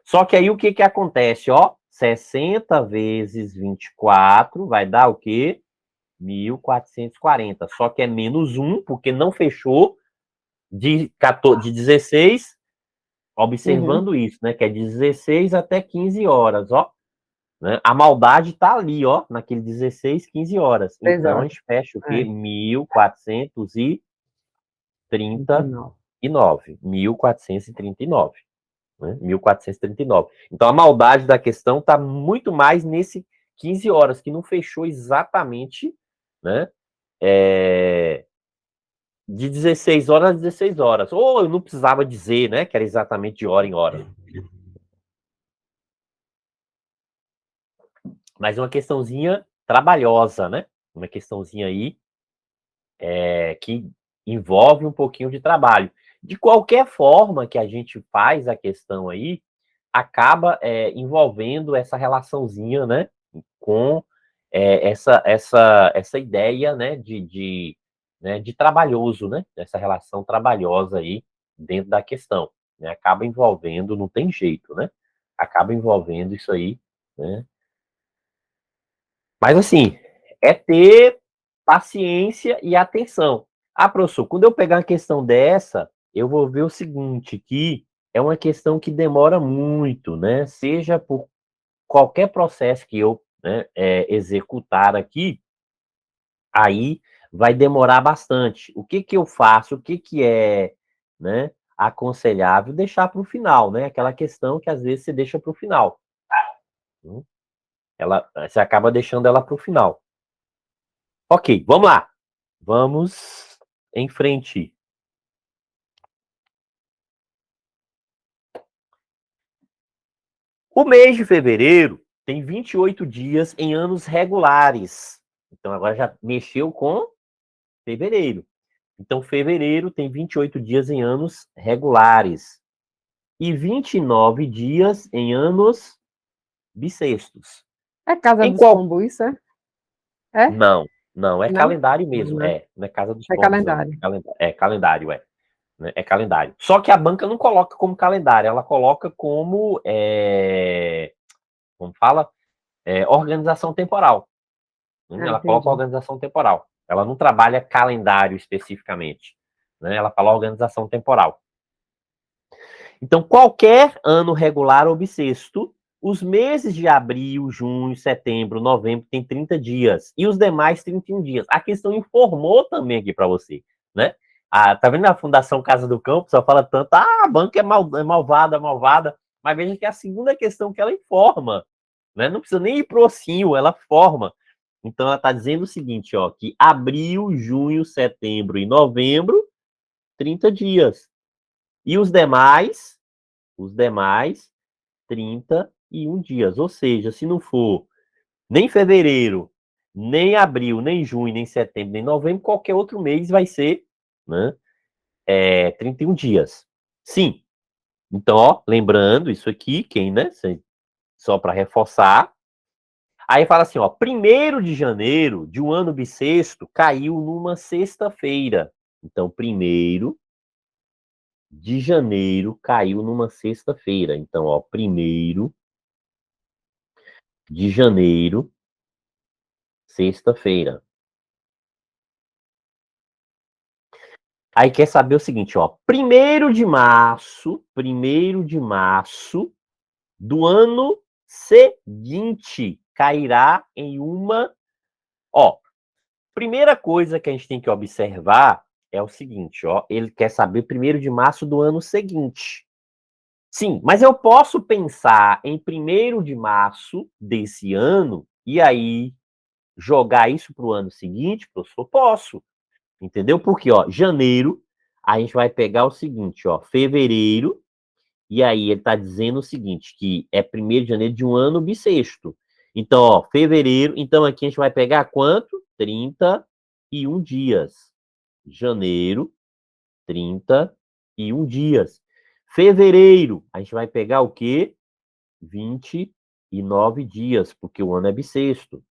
Só que aí o que acontece, ó? 60 vezes 24 vai dar o quê? 1.440. Só que é menos 1, porque não fechou de 16, observando isso, né? Que é de 16 até 15 horas, ó. Né? A maldade tá ali, ó, naquele 16, 15 horas. Então, a Exato. gente fecha o quê? É. 1.439. 29. 1.439. Né? 1.439. Então, a maldade da questão está muito mais nesse 15 horas, que não fechou exatamente, né? De 16 horas a 16 horas. Ou eu não precisava dizer, né? Que era exatamente de hora em hora. Mas uma questãozinha trabalhosa, né? Uma questãozinha aí que envolve um pouquinho de trabalho. De qualquer forma que a gente faz a questão aí, acaba envolvendo essa relaçãozinha, né, com essa ideia, né, né, de trabalhoso, né, essa relação trabalhosa aí dentro da questão, né, acaba envolvendo, não tem jeito, né, acaba envolvendo isso aí, né. Mas assim, é ter paciência e atenção. Ah, professor, quando eu pegar uma questão dessa, eu vou ver o seguinte, que é uma questão que demora muito, né? Seja por qualquer processo que eu, né, executar aqui, aí vai demorar bastante. O que que eu faço? O que que é, né, aconselhável deixar para o final, né? Aquela questão que às vezes você deixa para o final. Você acaba deixando ela para o final. Ok, vamos lá. Vamos em frente. O mês de fevereiro tem 28 dias em anos regulares. Então, agora já mexeu com fevereiro. Então, fevereiro tem 28 dias em anos regulares. E 29 dias em anos bissextos. É Casa Em dos qual? Pombos, isso, é? É? Não, não, é Não? calendário Não, mesmo. né? Não é Casa dos É Pombos, não. calendário. É calendário, é. Né? É calendário. Só que a banca não coloca como calendário, ela coloca como, como fala? Organização temporal. Ah, Ela coloca entendi. organização temporal. Ela não trabalha calendário especificamente. Né? Ela fala organização temporal. Então, qualquer ano regular ou bissexto, os meses de abril, junho, setembro, novembro tem 30 dias. E os demais 31 dias. A questão informou também aqui para você. Né? Tá vendo a Fundação Casa do Campo? Só fala tanto, a banca é malvada, malvada. Mas veja que é a segunda questão que ela informa. Né? Não precisa nem ir pro ossinho, ela forma. Então, ela está dizendo o seguinte, ó, que abril, junho, setembro e novembro, 30 dias. E os demais, 31 dias. Ou seja, se não for Nem fevereiro, nem abril, nem junho, nem setembro, nem novembro, qualquer outro mês vai ser, né, 31 dias. Sim. Então, ó, lembrando isso aqui, quem, né, só para reforçar. Aí fala assim, ó, 1º de janeiro de um ano bissexto caiu numa sexta-feira. Então, 1º de janeiro caiu numa sexta-feira. Então, ó, 1º de janeiro, sexta-feira. Aí quer saber o seguinte, ó, 1º de março do ano seguinte cairá em uma... Ó, primeira coisa que a gente tem que observar é o seguinte, ó, ele quer saber 1º de março do ano seguinte. Sim, mas eu posso pensar em 1º de março desse ano e aí jogar isso para o ano seguinte, professor? Posso, entendeu? Porque, ó, janeiro, a gente vai pegar o seguinte, ó, fevereiro, e aí ele está dizendo o seguinte, que é 1º de janeiro de um ano bissexto. Então, ó, fevereiro, então aqui a gente vai pegar quanto? 31 dias. Janeiro, 31 dias. Fevereiro, a gente vai pegar o quê? 29 dias, porque o ano é bissexto.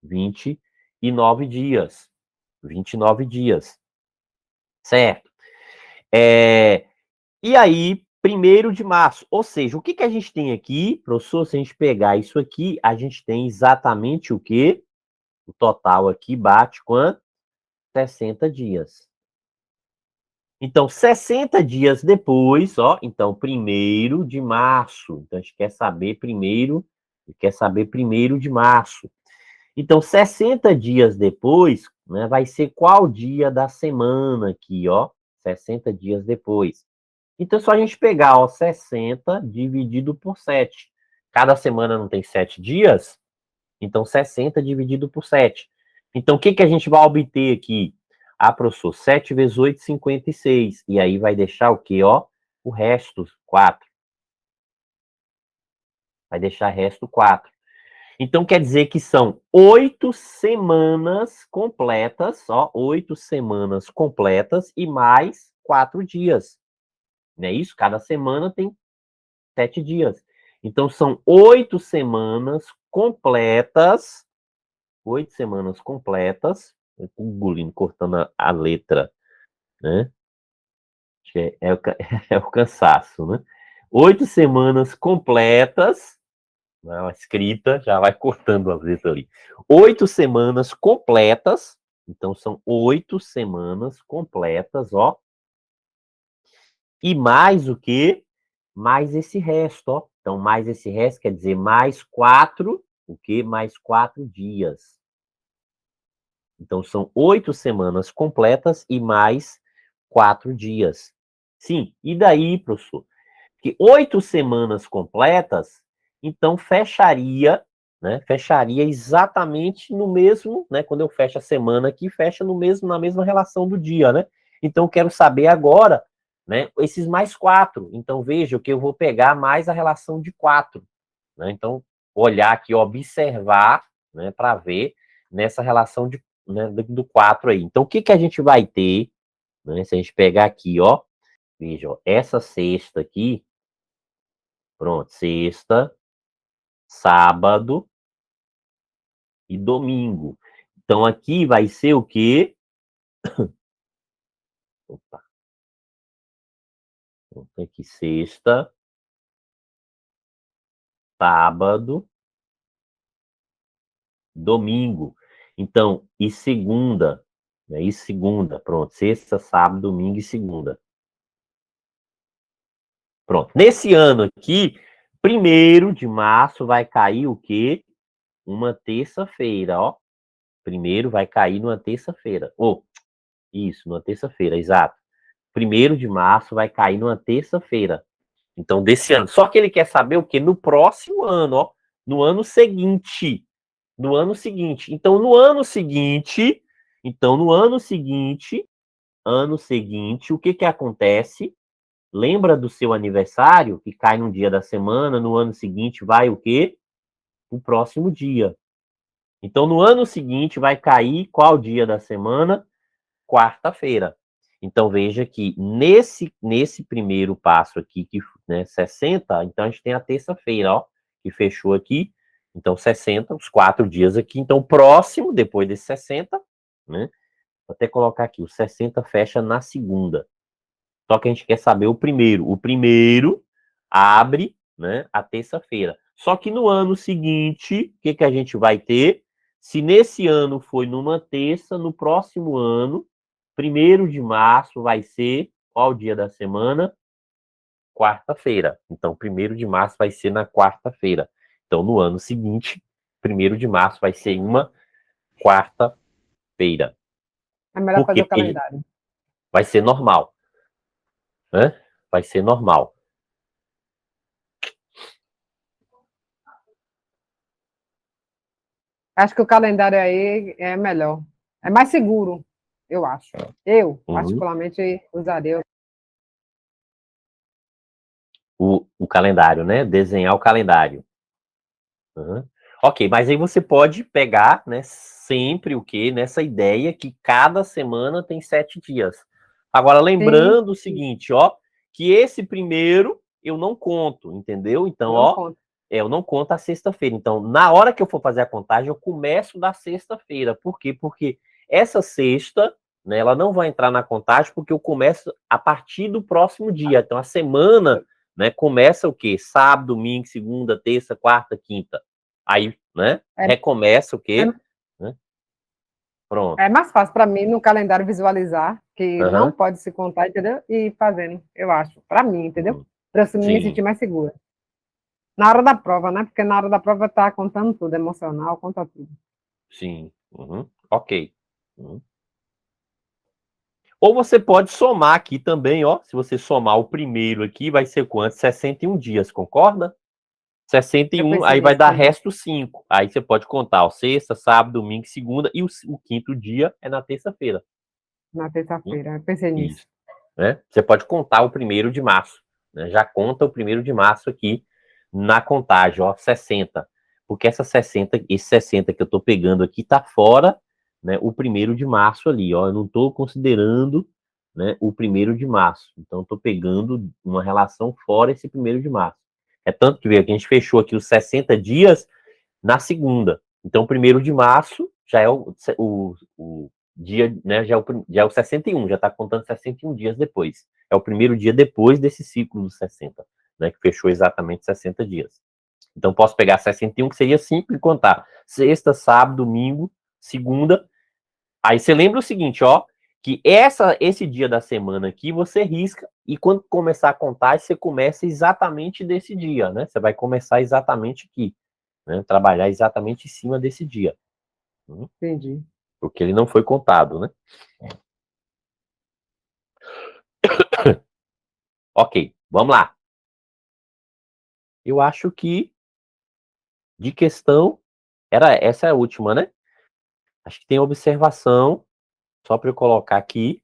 29 dias. 29 dias. Certo? E aí, 1º de março. Ou seja, o que que a gente tem aqui, professor? Se a gente pegar isso aqui, a gente tem exatamente o quê? O total aqui bate quanto? 60 dias. Então, 60 dias depois, ó, então, 1º de março. Então, a gente quer saber primeiro de março. Então, 60 dias depois, né, vai ser qual dia da semana aqui, ó? 60 dias depois. Então, é só a gente pegar, ó, 60 dividido por 7. Cada semana não tem 7 dias? Então, 60 dividido por 7. Então, o que que a gente vai obter aqui? Ah, professor, 7 vezes 8, 56. E aí vai deixar o quê, ó? O resto, 4. Vai deixar resto 4. Então, quer dizer que são 8 semanas completas, ó, 8 semanas completas e mais 4 dias. Não é isso? Cada semana tem 7 dias. Então, são 8 semanas completas. 8 semanas completas. Engolindo, cortando a letra, né? Acho que é o cansaço, né? 8 semanas completas. A escrita já vai cortando as letras ali. 8 semanas completas. Então, são 8 semanas completas, ó. E mais o quê? Mais esse resto, ó. Então, mais esse resto quer dizer mais 4, o quê? Mais 4 dias. Então, são 8 semanas completas e mais 4 dias. Sim, e daí, professor? Que 8 semanas completas, então fecharia, né? Fecharia exatamente no mesmo, né? Quando eu fecho a semana aqui, fecha no mesmo, na mesma relação do dia, né? Então, eu quero saber agora, né? Esses mais 4. Então, veja que eu vou pegar mais a relação de 4, né? Então, olhar aqui, observar, né? Para ver nessa relação de, né, do 4 aí. Então, o que que a gente vai ter, né? Se a gente pegar aqui, ó, veja, ó, essa sexta aqui, pronto, sexta, sábado e domingo. Então, aqui vai ser o quê? Opa, pronto, aqui sexta, sábado, domingo. Então, e segunda, né? E segunda, pronto, sexta, sábado, domingo e segunda. Pronto. Nesse ano aqui, 1º de março vai cair o quê? Uma terça-feira, ó. Primeiro vai cair numa terça-feira. Isso, numa terça-feira, exato. 1º de março vai cair numa terça-feira. Então, desse ano. Só que ele quer saber o quê? No próximo ano, ó. No ano seguinte. No ano seguinte. Então, no ano seguinte, o que que acontece? Lembra do seu aniversário, que cai num dia da semana, no ano seguinte vai o quê? O próximo dia. Então, no ano seguinte, vai cair qual dia da semana? Quarta-feira. Então, veja que nesse primeiro passo aqui, que, né, 60, então a gente tem a terça-feira, ó, que fechou aqui. Então, 60, os 4 dias aqui. Então, próximo, depois desses 60, né? Vou até colocar aqui, o 60 fecha na segunda. Só que a gente quer saber o primeiro. O primeiro abre, né, a terça-feira. Só que no ano seguinte, o que a gente vai ter? Se nesse ano foi numa terça, no próximo ano, 1º de março vai ser qual dia da semana? Quarta-feira. Então, 1º de março vai ser na quarta-feira. Então, no ano seguinte, 1º de março vai ser uma quarta-feira. É melhor Por fazer quê? o Porque calendário. vai ser normal, né? Vai ser normal. Acho que o calendário aí é melhor. É mais seguro, eu acho. Eu, Uhum. particularmente, usaria. O calendário, né? Desenhar o calendário. Uhum. Ok, mas aí você pode pegar, né, sempre o quê? Nessa ideia que cada semana tem 7 dias. Agora, Sim, lembrando o seguinte, ó, que esse primeiro eu não conto, entendeu? Então, não ó, conta. eu não conto a sexta-feira. Então, na hora que eu for fazer a contagem, eu começo da sexta-feira. Por quê? Porque essa sexta, né, ela não vai entrar na contagem porque eu começo a partir do próximo dia. Então, a semana, né, começa o quê? Sábado, domingo, segunda, terça, quarta, quinta. Aí, né, É, recomeça o é, quê? Né? Pronto. é mais fácil para mim no calendário visualizar, que não Aham. pode se contar, entendeu? E ir fazendo, eu acho. Para mim, entendeu? Uhum. Para eu me Sim, sentir mais segura. Na hora da prova, né? Porque na hora da prova tá contando tudo, emocional, conta tudo. sim. Uhum. Ok. Uhum. Ou você pode somar aqui também, ó. Se você somar o primeiro aqui, vai ser quanto? 61 dias, concorda? Eu 61, pensei aí vai nisso dar também, resto 5. Aí você pode contar, ó, sexta, sábado, domingo, segunda, e o quinto dia é na terça-feira. na Hum? terça-feira. Eu pensei nisso. Isso. Né? Você pode contar o 1º de março. Né? Já conta o 1º de março aqui na contagem, ó, 60. Porque esse 60 que eu estou pegando aqui tá fora, né, o 1º de março ali, ó. Eu não estou considerando, né, o 1º de março. Então, estou pegando uma relação fora esse 1º de março. É tanto que veio que a gente fechou aqui os 60 dias na segunda. Então, 1º de março já é o dia, né, já é o 61, já está contando 61 dias depois. É o primeiro dia depois desse ciclo dos 60, né, que fechou exatamente 60 dias. Então, posso pegar 61, que seria simples de contar. Sexta, sábado, domingo, segunda. Aí você lembra o seguinte, ó, que esse dia da semana aqui você risca e quando começar a contar, você começa exatamente desse dia, né? Você vai começar exatamente aqui, né? Trabalhar exatamente em cima desse dia, Entendi. porque ele não foi contado, né? Ok, vamos lá. Eu acho que de questão essa é a última, né? Acho que tem observação só para eu colocar aqui.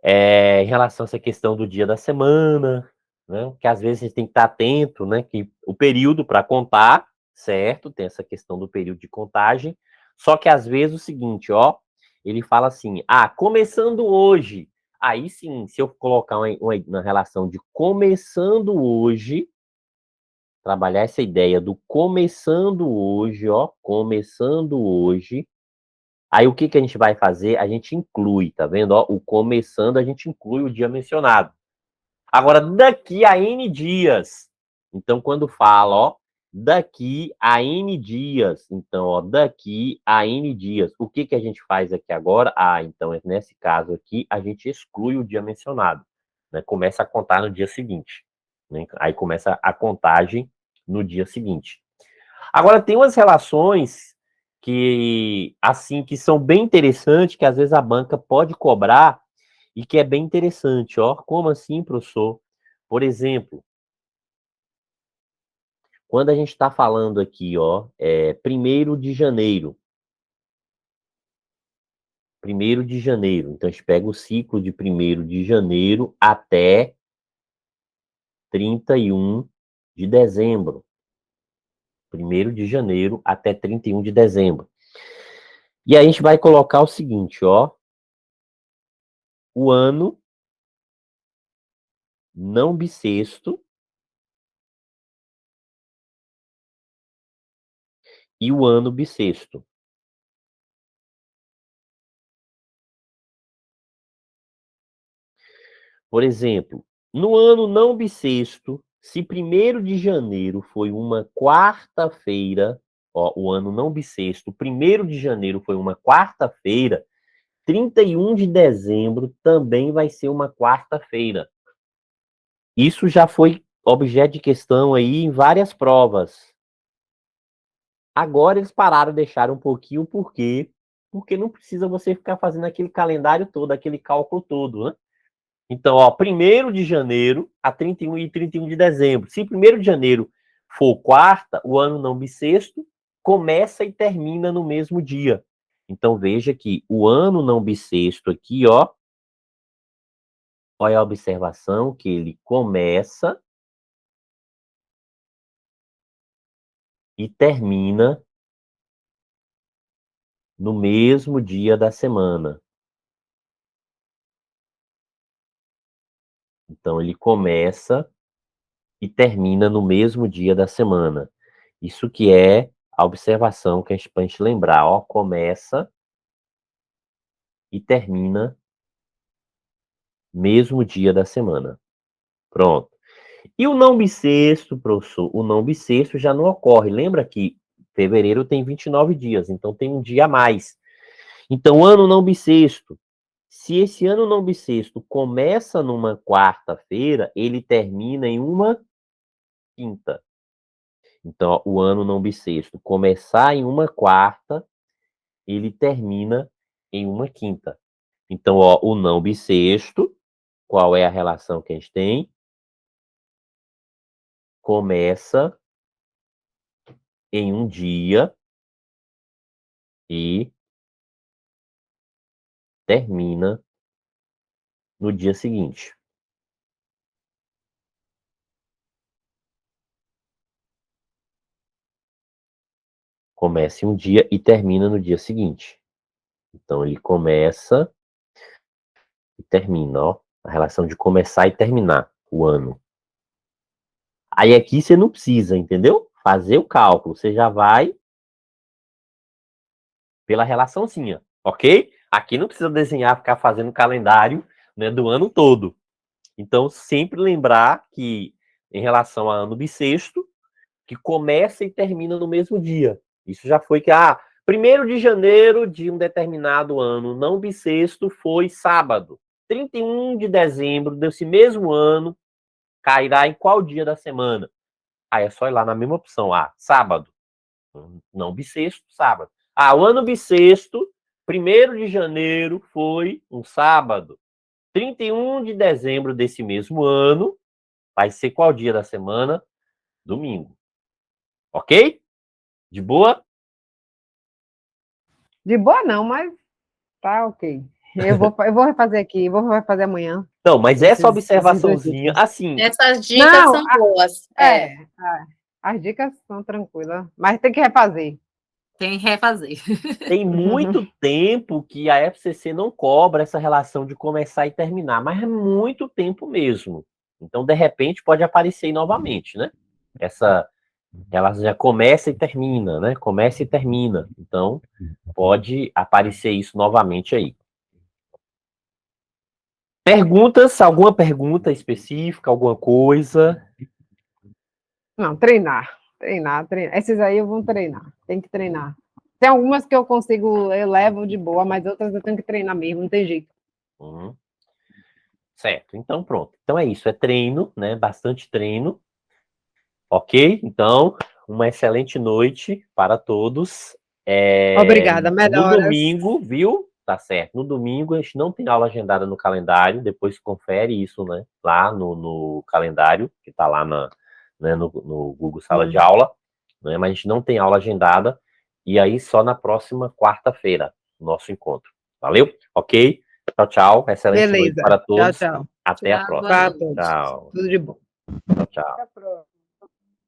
Em relação a essa questão do dia da semana, né? Que às vezes a gente tem que estar atento, né? Que o período para contar, certo? Tem essa questão do período de contagem. Só que às vezes o seguinte, ó, ele fala assim: começando hoje. Aí sim, se eu colocar uma relação de começando hoje, trabalhar essa ideia do começando hoje, ó, começando hoje. Aí o que que a gente vai fazer? A gente inclui, tá vendo? Ó, o começando, a gente inclui o dia mencionado. Agora, daqui a N dias. Então, quando fala, ó, daqui a N dias. Então, ó, daqui a N dias. O que que a gente faz aqui agora? Então, nesse caso aqui, a gente exclui o dia mencionado. Né? Começa a contar no dia seguinte. Né? Aí começa a contagem no dia seguinte. Agora, tem umas relações que, assim, que são bem interessantes, que às vezes a banca pode cobrar e que é bem interessante, ó. Como assim, professor? Por exemplo, quando a gente está falando aqui, ó, 1º de janeiro. 1º de janeiro. Então, a gente pega o ciclo de 1º de janeiro até 31 de dezembro. 1º de janeiro até 31 de dezembro. E aí a gente vai colocar o seguinte, ó. O ano não bissexto e o ano bissexto. Por exemplo, no ano não bissexto, se 1º de janeiro foi uma quarta-feira, ó, o ano não bissexto, 1º de janeiro foi uma quarta-feira, 31 de dezembro também vai ser uma quarta-feira. Isso já foi objeto de questão aí em várias provas. Agora eles pararam, deixaram um pouquinho, por quê? Porque não precisa você ficar fazendo aquele calendário todo, aquele cálculo todo, né? Então, ó, 1º de janeiro a 31 e 31 de dezembro. Se 1º de janeiro for quarta, o ano não bissexto começa e termina no mesmo dia. Então, veja que o ano não bissexto aqui, ó, olha a observação que ele começa e termina no mesmo dia da semana. Então, ele começa e termina no mesmo dia da semana. Isso que é a observação que pra gente lembrar, ó, começa e termina mesmo dia da semana. Pronto. E o não bissexto, professor, o não bissexto já não ocorre. Lembra que fevereiro tem 29 dias, então tem um dia a mais. Então, ano não bissexto. Se esse ano não bissexto começa numa quarta-feira, ele termina em uma quinta. Então, ó, o ano não bissexto começar em uma quarta, ele termina em uma quinta. Então, ó, o não bissexto, qual é a relação que a gente tem? Começa em um dia e termina no dia seguinte. Começa em um dia e termina no dia seguinte. Então, ele começa e termina, ó. A relação de começar e terminar o ano. Aí aqui você não precisa, entendeu? Fazer o cálculo. Você já vai pela relaçãozinha, ok? Aqui não precisa desenhar, ficar fazendo calendário, né, do ano todo. Então, sempre lembrar que, em relação a ano bissexto, que começa e termina no mesmo dia. Isso já foi que, 1º de janeiro de um determinado ano não bissexto foi sábado. 31 de dezembro desse mesmo ano cairá em qual dia da semana? Aí é só ir lá na mesma opção. Sábado. Não bissexto, sábado. O ano bissexto, 1º de janeiro foi um sábado. 31 de dezembro desse mesmo ano vai ser qual dia da semana? Domingo. Ok? De boa? De boa não, mas tá ok. Eu vou refazer aqui, vou refazer amanhã. Não, mas essa Esses observaçãozinha, exercícios. assim, Essas dicas Não, são boas. as dicas são tranquilas, mas tem que refazer. Tem que refazer. tem muito tempo que a FCC não cobra essa relação de começar e terminar, mas é muito tempo mesmo. Então, de repente, pode aparecer aí novamente, né? Ela já começa e termina, né? Começa e termina. Então, pode aparecer isso novamente aí. Perguntas? Alguma pergunta específica? Alguma coisa? Não, treinar. Esses aí eu vou treinar. Tem que treinar. Tem algumas que eu levo de boa, mas outras eu tenho que treinar mesmo, não tem jeito. Certo, então pronto. Então é isso, é treino, né? Bastante treino. Ok? Então, uma excelente noite para todos. Obrigada, No melhoras. domingo, viu? Tá certo. No domingo a gente não tem aula agendada no calendário, depois confere isso, né? Lá no calendário, que tá lá no Google Sala de Aula, né? Mas a gente não tem aula agendada, e aí só na próxima quarta-feira, nosso encontro. Valeu? Ok? Tchau, tchau. Excelente noite Beleza. para todos. Tchau, tchau. Até a Tchau, próxima. boa noite. Para todos. Tchau. Tudo de bom. Tchau. Até a próxima.